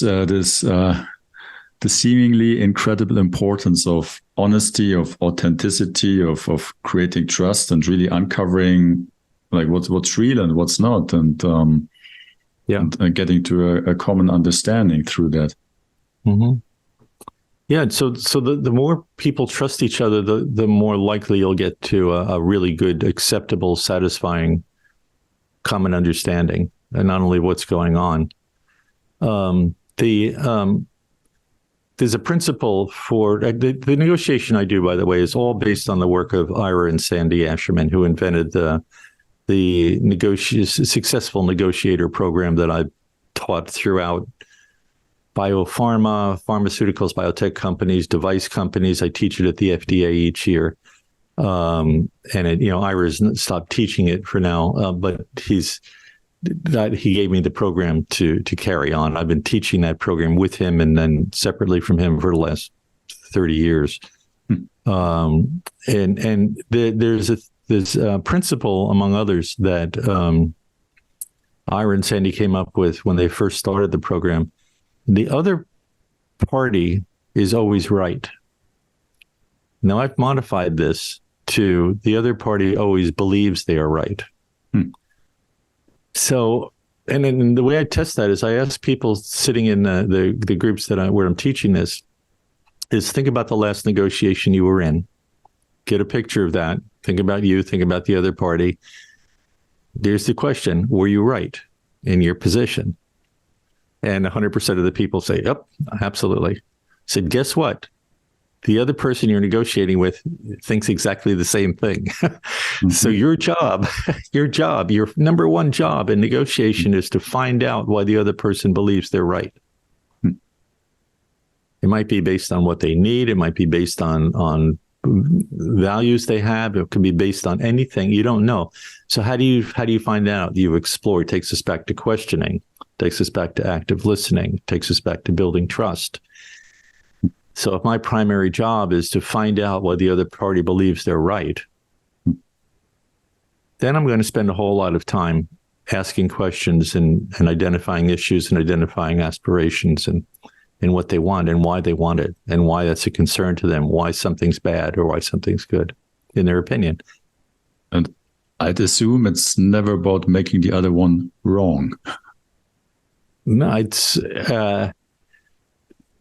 the seemingly incredible importance of honesty, of authenticity, of creating trust, and really uncovering like what's real and what's not, and getting to a common understanding through that. Mm-hmm. Yeah, and so the more people trust each other, the more likely you'll get to a really good, acceptable, satisfying common understanding, and not only what's going on. There's a principle for the negotiation I do, by the way, is all based on the work of Ira and Sandy Asherman, who invented the successful negotiator program that I've taught throughout biopharma, pharmaceuticals, biotech companies, device companies. I teach it at the FDA each year. And Ira's stopped teaching it for now, but he gave me the program to carry on. I've been teaching that program with him and then separately from him for the last 30 years. And there's a principle, among others, that Ira and Sandy came up with when they first started the program. The other party is always right. Now, I've modified this to the other party always believes they are right. So, and then the way I test that is I ask people sitting in the groups where I'm teaching this is think about the last negotiation you were in. Get a picture of that. Think about you. Think about the other party. There's the question, were you right in your position? And 100% of the people say, yep, absolutely. I said, guess what? The other person you're negotiating with thinks exactly the same thing. So your number one job in negotiation is to find out why the other person believes they're right. It might be based on what they need. It might be based on values they have. It could be based on anything. You don't know. So how do you find out? You explore. It takes us back to questioning. Takes us back to active listening. Takes us back to building trust. So if my primary job is to find out why the other party believes they're right, then I'm going to spend a whole lot of time asking questions and identifying issues and identifying aspirations and what they want and why they want it and why that's a concern to them, why something's bad or why something's good, in their opinion. And I'd assume it's never about making the other one wrong. No, it's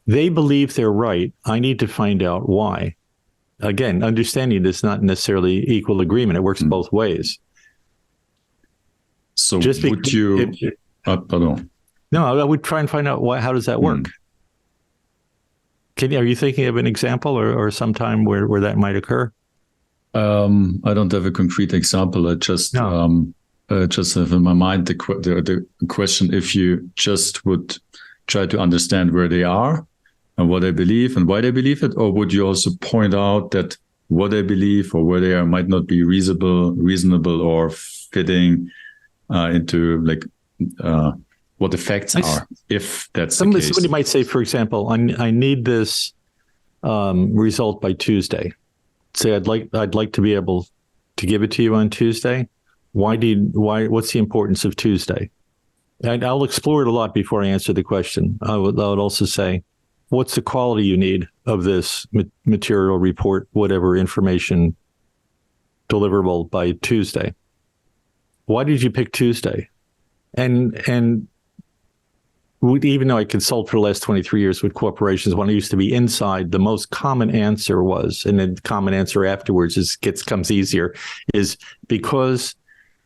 they believe they're right. I need to find out why. Again, understanding is not necessarily equal agreement. It works both ways. So would you... pardon. No, I would try and find out how does that work? Are you thinking of an example or some time where that might occur? I don't have a concrete example. I just have in my mind the question: if you just would try to understand where they are and what they believe and why they believe it, or would you also point out that what they believe or where they are might not be reasonable or fitting into what the facts are, if that's the case? Somebody might say, for example, I need this result by Tuesday. Say I'd like to be able to give it to you on Tuesday. What's the importance of Tuesday? And I'll explore it a lot before I answer the question. I would also say, what's the quality you need of this material, report, whatever information deliverable by Tuesday? Why did you pick Tuesday? And even though I consult for the last 23 years with corporations, when I used to be inside, the most common answer was, and the common answer afterwards comes easier, is because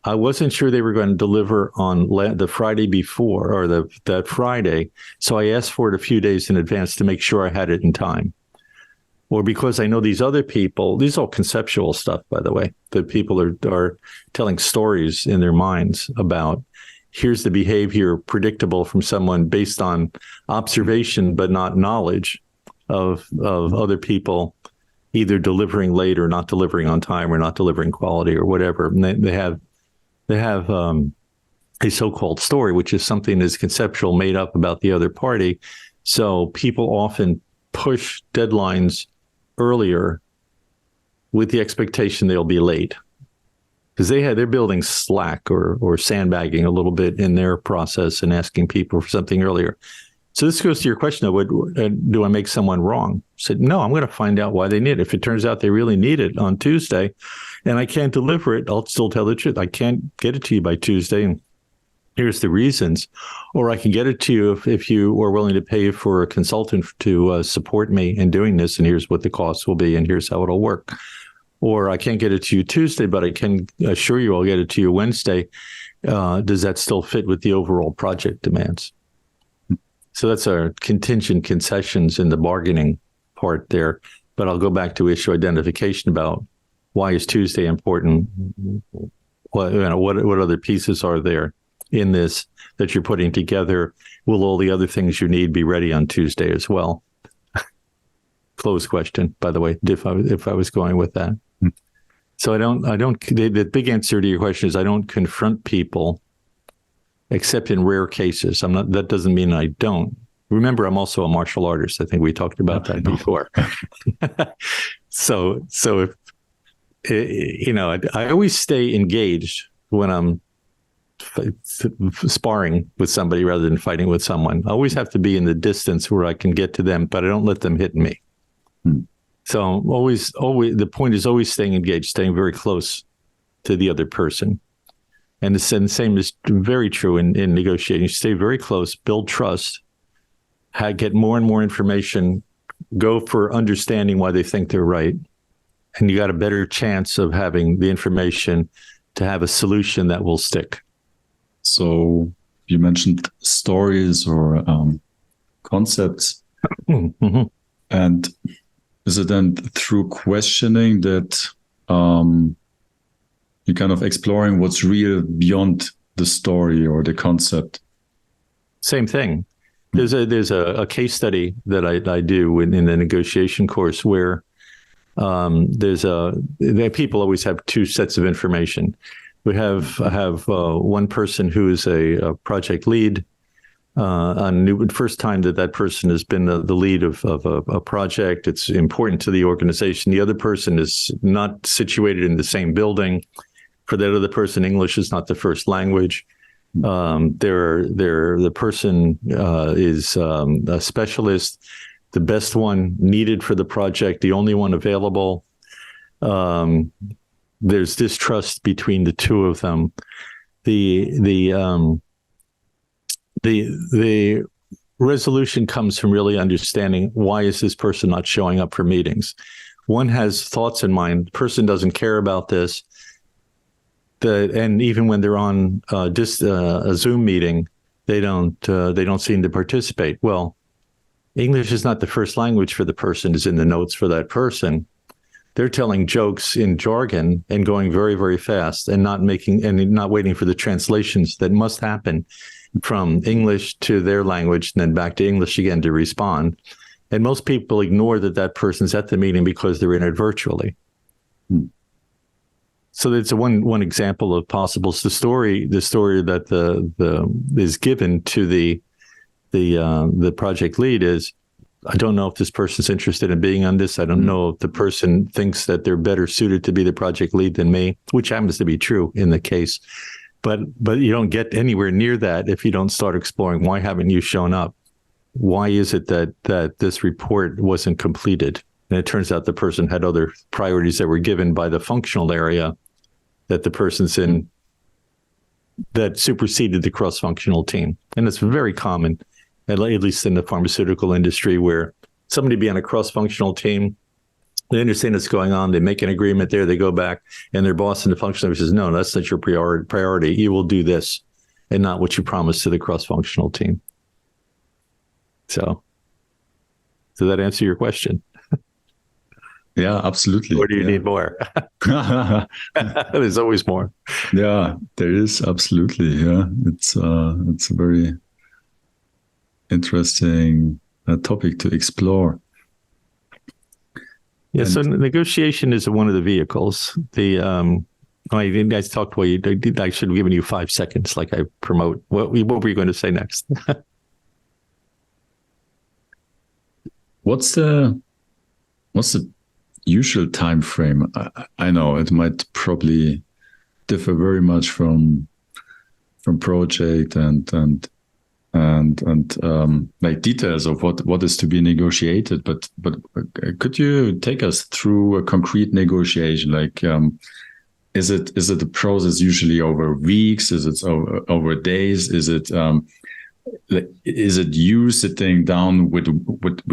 I wasn't sure they were going to deliver on the Friday before, or that Friday, so I asked for it a few days in advance to make sure I had it in time. Or because I know these other people, these are all conceptual stuff, by the way, that people are telling stories in their minds about. Here's the behavior predictable from someone based on observation, but not knowledge of other people either delivering late or not delivering on time or not delivering quality or whatever. And they have a so-called story, which is something that's conceptual, made up about the other party. So people often push deadlines earlier with the expectation they'll be late, because they're building slack or sandbagging a little bit in their process and asking people for something earlier. So this goes to your question of, do I make someone wrong? I said, no, I'm going to find out why they need it. If it turns out they really need it on Tuesday and I can't deliver it, I'll still tell the truth. I can't get it to you by Tuesday, and here's the reasons. Or I can get it to you if you are willing to pay for a consultant to support me in doing this, and here's what the cost will be, and here's how it'll work. Or I can't get it to you Tuesday, but I can assure you I'll get it to you Wednesday. Does that still fit with the overall project demands? So that's our contingent concessions in the bargaining part there. But I'll go back to issue identification about why is Tuesday important? What other pieces are there in this that you're putting together? Will all the other things you need be ready on Tuesday as well? Closed question, by the way, if I was going with that. So the big answer to your question is I don't confront people except in rare cases. That doesn't mean I don't. Remember, I'm also a martial artist. I think we talked about that before. So if, I always stay engaged when I'm sparring with somebody rather than fighting with someone. I always have to be in the distance where I can get to them, but I don't let them hit me. So always, the point is always staying engaged, staying very close to the other person. And the same is very true in negotiating. You stay very close, build trust, get more and more information, go for understanding why they think they're right. And you got a better chance of having the information to have a solution that will stick. So you mentioned stories or concepts. Mm-hmm. And is it then through questioning that you're kind of exploring what's real beyond the story or the concept? Same thing. There's a case study that I do in the negotiation course where people always have two sets of information. We have one person who is a project lead. First time that person has been the lead of a project. It's important to the organization. The other person is not situated in the same building. For that other person, English is not the first language. The person is a specialist, the best one needed for the project, the only one available. There's distrust between the two of them. The resolution comes from really understanding why is this person not showing up for meetings. One has thoughts in mind. The person doesn't care about this. And even when they're on a Zoom meeting, they don't seem to participate. Well, English is not the first language for the person. It's in the notes for that person. They're telling jokes in jargon and going very, very fast and not waiting for the translations that must happen from English to their language and then back to English again to respond. And most people ignore that person's at the meeting because they're in it virtually. So it's one example of possibles. The story that is given to the project lead is, I don't know if this person's interested in being on this. I don't know if the person thinks that they're better suited to be the project lead than me, which happens to be true in the case. But you don't get anywhere near that if you don't start exploring, why haven't you shown up? Why is it that this report wasn't completed? And it turns out the person had other priorities that were given by the functional area that the person's in that superseded the cross-functional team. And it's very common at least in the pharmaceutical industry, where somebody be on a cross-functional team, they understand what's going on, they make an agreement there, they go back, and their boss in the functional says, no, that's not your priority. You will do this, and not what you promised to the cross-functional team. So, does that answer your question? Yeah, absolutely. Or do you need more? There's always more. Yeah, there is, absolutely. Yeah, it's a very interesting topic to explore. Yeah, so negotiation is one of the vehicles. You guys talked while I should have given you 5 seconds, like I promote. What were you going to say next? What's the usual time frame? I know it might probably differ very much from project and like details of what is to be negotiated, but could you take us through a concrete negotiation? Like, is it a process usually over weeks? Is it over days? Is it you sitting down with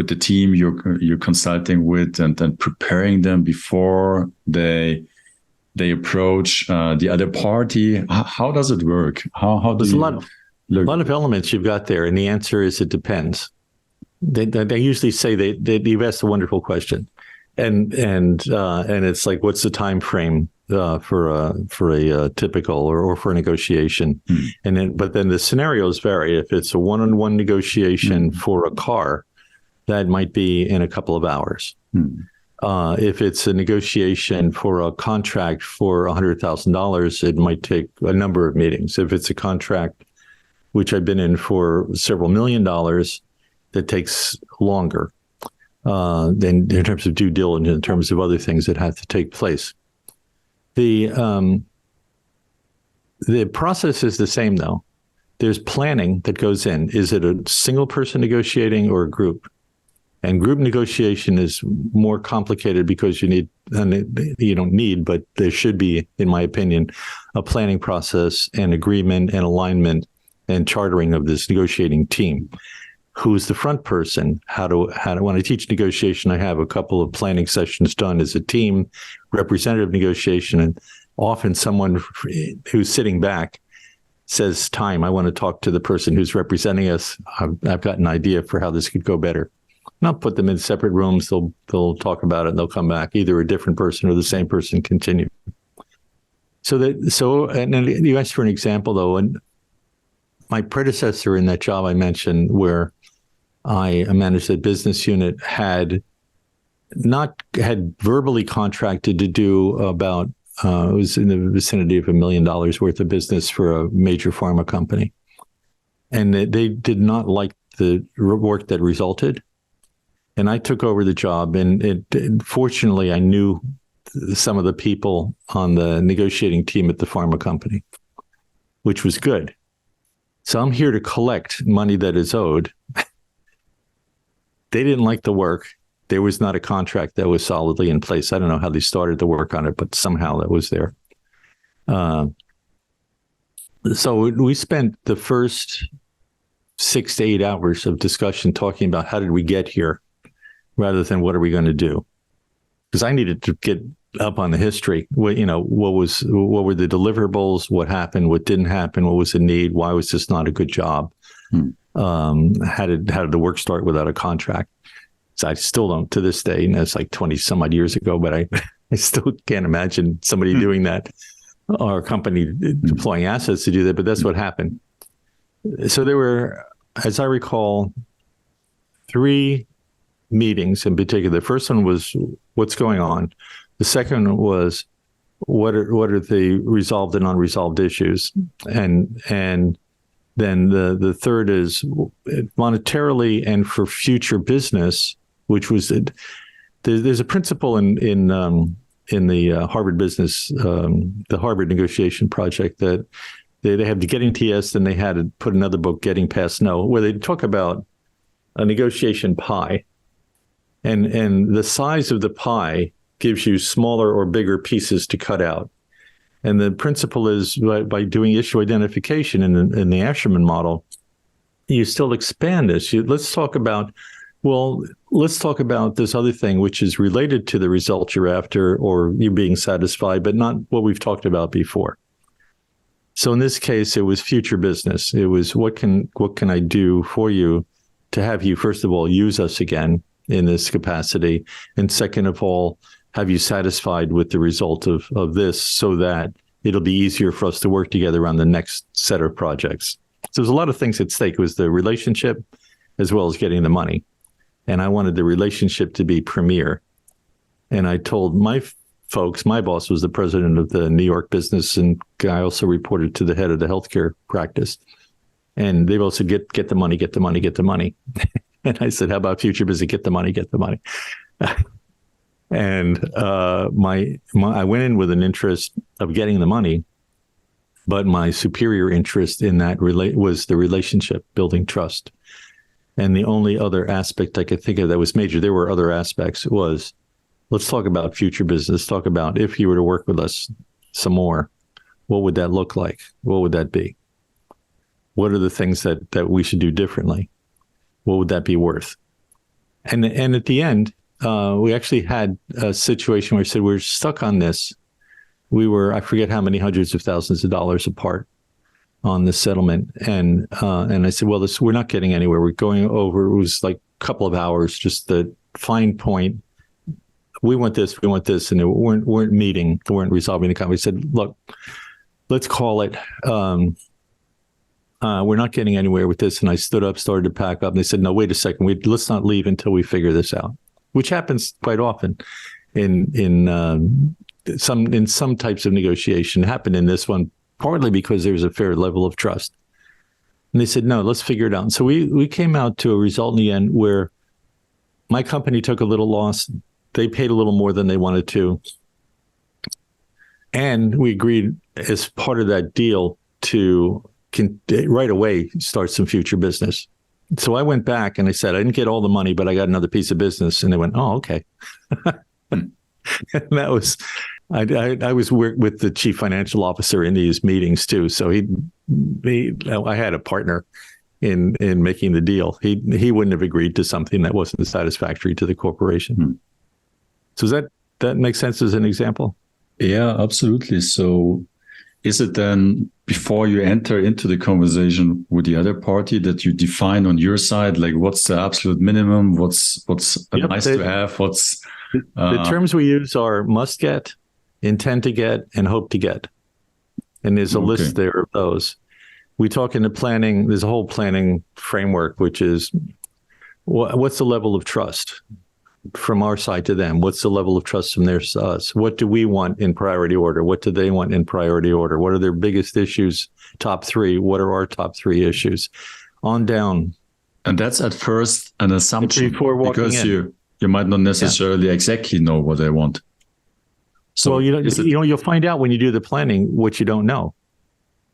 the team you're consulting with and preparing them before they approach the other party? How does it work? How There's a lot of elements you've got there, and the answer is it depends. They usually say that you've asked a wonderful question, and it's like, what's the time frame for a typical or for a negotiation? But then the scenarios vary. If it's a one-on-one negotiation for a car, that might be in a couple of hours. If it's a negotiation for a contract for $100,000, it might take a number of meetings. If it's a contract, which I've been in for several $1 million, that takes longer than in terms of due diligence, in terms of other things that have to take place. The process is the same, though. There's planning that goes in. Is it a single person negotiating or a group? And group negotiation is more complicated because you don't need, but there should be, in my opinion, a planning process and agreement and alignment and chartering of this negotiating team. Who's the front person? When I teach negotiation, I have a couple of planning sessions done as a team, representative negotiation, and often someone who's sitting back says, "Time, I want to talk to the person who's representing us. I've got an idea for how this could go better." And I'll put them in separate rooms. They'll talk about it and they'll come back. Either a different person or the same person continue. And then you asked for an example, though, and my predecessor in that job I mentioned, where I managed a business unit, had verbally contracted to do about it was in the vicinity of $1 million worth of business for a major pharma company, and they did not like the work that resulted. And I took over the job, and fortunately, I knew some of the people on the negotiating team at the pharma company, which was good. So I'm here to collect money that is owed. They didn't like the work. There was not a contract that was solidly in place. I don't know how they started to work on it, but somehow that was there. So we spent the first 6 to 8 hours of discussion talking about how did we get here, rather than what are we going to do? Because I needed to get up on the history. What were the deliverables? What happened? What didn't happen? What was the need? Why was this not a good job? How did the work start without a contract? So I still don't, to this day, and it's like 20 some odd years ago, but I still can't imagine somebody doing that, or a company deploying assets to do that, but that's what happened. So there were, as I recall, 3 meetings in particular. The first one was what's going on. The second one was what are the resolved and unresolved issues, and then the third is monetarily and for future business, which was there's a principle in the Harvard business, the Harvard negotiation project, that they have the Getting to Yes, and they had to put another book, Getting Past No, where they talk about a negotiation pie. And the size of the pie gives you smaller or bigger pieces to cut out. And the principle is by doing issue identification in the Asherman model, you still expand this. Let's talk about this other thing, which is related to the results you're after or you being satisfied, but not what we've talked about before. So in this case, it was future business. It was what can I do for you to have you, first of all, use us again in this capacity, and second of all, have you satisfied with the result of this, so that it'll be easier for us to work together on the next set of projects. So there's a lot of things at stake. It was the relationship as well as getting the money. And I wanted the relationship to be premier. And I told my folks, my boss was the president of the New York business, and I also reported to the head of the healthcare practice. And they both said, get the money, get the money, get the money. And I said, how about future business? Get the money, get the money. And I went in with an interest of getting the money, but my superior interest in that was the relationship, building trust. And the only other aspect I could think of that was major, there were other aspects, was let's talk about future business. Talk about if you were to work with us some more, what would that look like? What would that be? What are the things that we should do differently? What would that be worth? And at the end, we actually had a situation where we said, we're stuck on this. We were, I forget how many hundreds of thousands of dollars apart on the settlement. And I said, well, we're not getting anywhere. We're going over, it was like a couple of hours, just the fine point. We want this, and they weren't meeting, they weren't resolving the conflict. We said, look, let's call it, we're not getting anywhere with this. And I stood up, started to pack up, and they said, no, wait a second, let's not leave until we figure this out, which happens quite often in some types of negotiation. It happened in this one, partly because there was a fair level of trust. And they said, no, let's figure it out. And so we came out to a result in the end where my company took a little loss. They paid a little more than they wanted to. And we agreed as part of that deal to right away start some future business. So I went back and I said, I didn't get all the money, but I got another piece of business. And they went, oh, okay. And that was, I was with the chief financial officer in these meetings too. So I had a partner in making the deal. He wouldn't have agreed to something that wasn't satisfactory to the corporation. So does that make sense as an example? Yeah, absolutely. So is it then before you enter into the conversation with the other party that you define on your side, like what's the absolute minimum, what's nice to have, the terms we use are must get, intend to get, and hope to get. And there's a list there of those. We talk in the planning, there's a whole planning framework, which is what's the level of trust from our side to them? What's the level of trust from theirs to us? What do we want in priority order? What do they want in priority order? What are their biggest issues? Top three. What are our top three issues? On down. And that's at first an assumption because in. you might not necessarily exactly know what they want. So well, you'll find out when you do the planning what you don't know.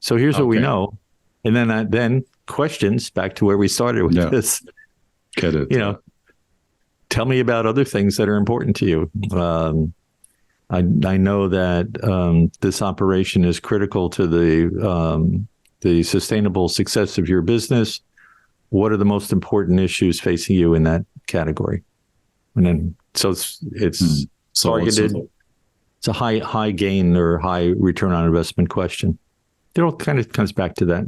So here's what we know, and then questions back to where we started with this. Get it? Tell me about other things that are important to you. I know that this operation is critical to the sustainable success of your business. What are the most important issues facing you in that category? And then so it's targeted. It's a high gain or high return on investment question. It all kind of comes back to that: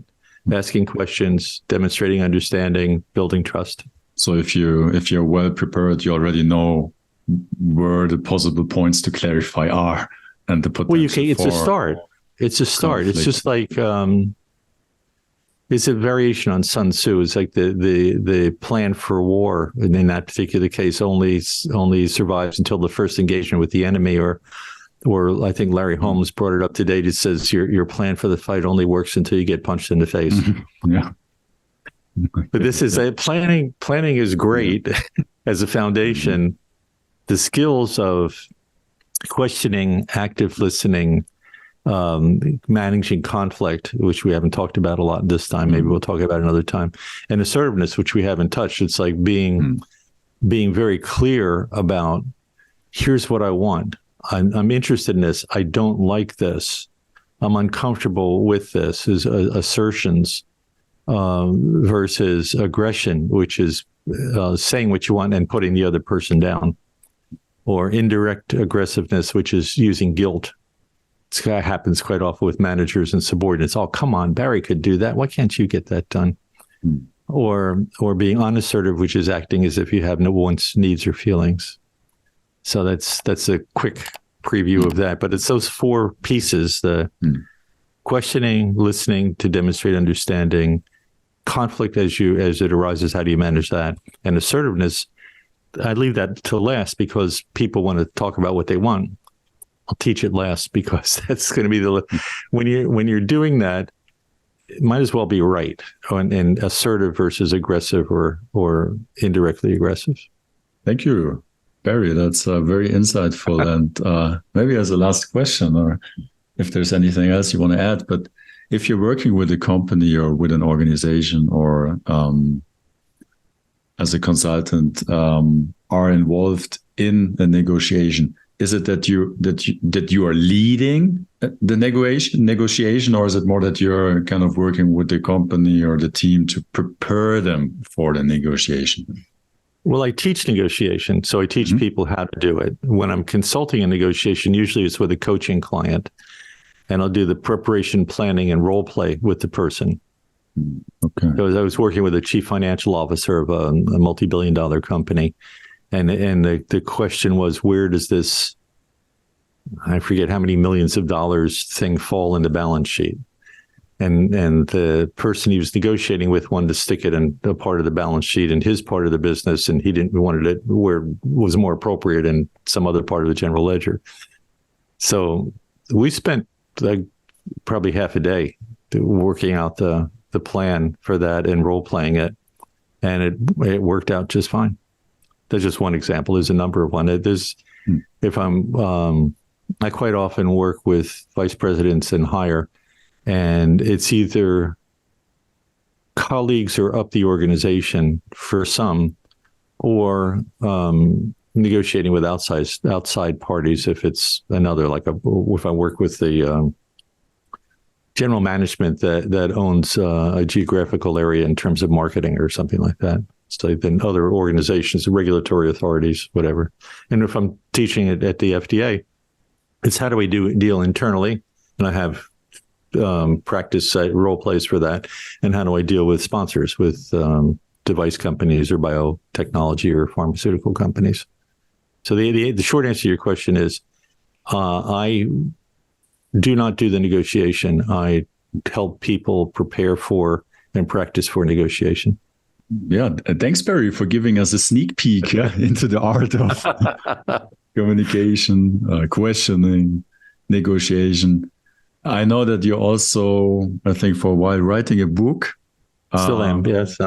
asking questions, demonstrating understanding, building trust. So if you're well prepared, you already know where the possible points to clarify are, and the potential. It's a start. It's a start. Conflict. It's just like it's a variation on Sun Tzu. It's like the plan for war, and in that particular case, only survives until the first engagement with the enemy, or I think Larry Holmes brought it up today. It says your plan for the fight only works until you get punched in the face. Yeah. But this is planning. Planning is great as a foundation. The skills of questioning, active listening, managing conflict, which we haven't talked about a lot this time. Maybe we'll talk about another time. And assertiveness, which we haven't touched. It's like being very clear about, here's what I want. I'm interested in this. I don't like this. I'm uncomfortable with this. Is assertions. versus aggression, which is saying what you want and putting the other person down, or indirect aggressiveness, which is using guilt. It happens quite often with managers and subordinates. Oh, come on, Barry could do that. Why can't you get that done? Or being unassertive, which is acting as if you have no wants, needs, or feelings. So that's a quick preview of that. But it's those four pieces: the questioning, listening to demonstrate understanding, conflict as it arises, how do you manage that, and assertiveness. I leave that to last because people want to talk about what they want. I'll teach it last because that's going to be when you're doing that, it might as well be right, and assertive versus aggressive or indirectly aggressive. Thank you, Barry. That's very insightful. And maybe as a last question, or if there's anything else you want to add, but if you're working with a company or with an organization or as a consultant are involved in a negotiation, is it that you are leading the negotiation, or is it more that you're kind of working with the company or the team to prepare them for the negotiation? Well, I teach negotiation, so I teach people how to do it. When I'm consulting a negotiation, usually it's with a coaching client, and I'll do the preparation, planning, and role play with the person. Okay. So I was working with a chief financial officer of a multi-billion-dollar company, and the question was, where does this, I forget how many millions of dollars thing fall in the balance sheet? And the person he was negotiating with wanted to stick it in a part of the balance sheet in his part of the business, and he wanted it where it was more appropriate in some other part of the general ledger. So we spent probably half a day working out the plan for that and role playing it, and it worked out just fine. That's just one example. There's a number of one. If I quite often work with vice presidents and higher, and it's either colleagues or up the organization for some, or negotiating with outside parties if it's another, if I work with the general management that owns a geographical area in terms of marketing or something like that. So then other organizations, regulatory authorities, whatever. And if I'm teaching it at the FDA, it's how do we deal internally? And I have practice role plays for that. And how do I deal with sponsors, with device companies or biotechnology or pharmaceutical companies? So the short answer to your question is, I do not do the negotiation. I help people prepare for and practice for negotiation. Yeah, thanks, Barry, for giving us a sneak peek into the art of communication, questioning, negotiation. I know that you also, I think, for a while writing a book. Still am, yes.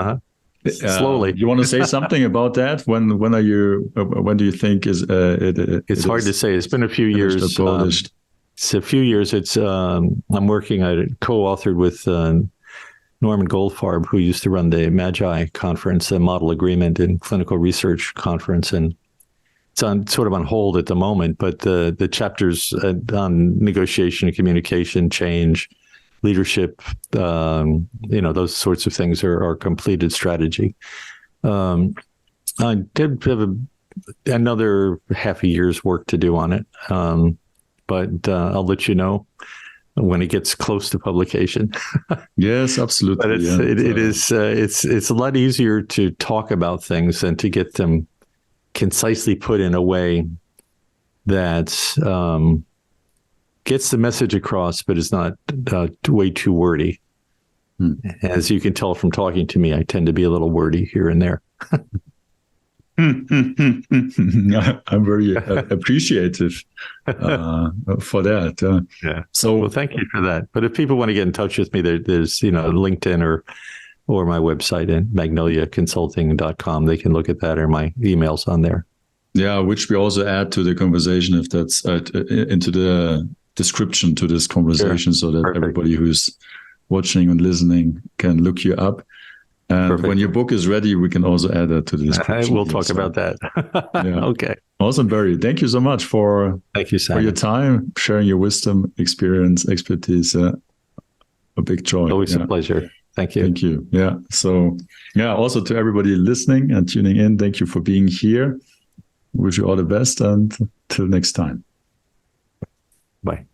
Slowly. You want to say something about that? When do you think it's hard to say. It's been a few years. It's a few years. I'm working. I co-authored with Norman Goldfarb, who used to run the MAGI conference, a model agreement and clinical research conference, and it's sort of on hold at the moment. But the chapters on negotiation and communication, change, leadership, those sorts of things are completed strategy. I did have another half a year's work to do on it, but I'll let you know when it gets close to publication. Yes, absolutely. But it's a lot easier to talk about things than to get them concisely put in a way that gets the message across, but is not way too wordy. As you can tell from talking to me, I tend to be a little wordy here and there. I'm very appreciative for that. Yeah. So, well, thank you for that. But if people want to get in touch with me, there's LinkedIn or my website at magnoliaconsulting.com. They can look at that, or my emails on there. Yeah, which we also add to the conversation if that's into the description to this conversation, so that everybody who's watching and listening can look you up. And when your book is ready, we can also add that to the description. We'll talk about that. Yeah. Okay. Awesome, Barry. Thank you so much for your time, sharing your wisdom, experience, expertise. A big joy. Always a pleasure. Thank you. Thank you. Yeah. So, yeah, also to everybody listening and tuning in, thank you for being here. Wish you all the best, and till next time. Bye.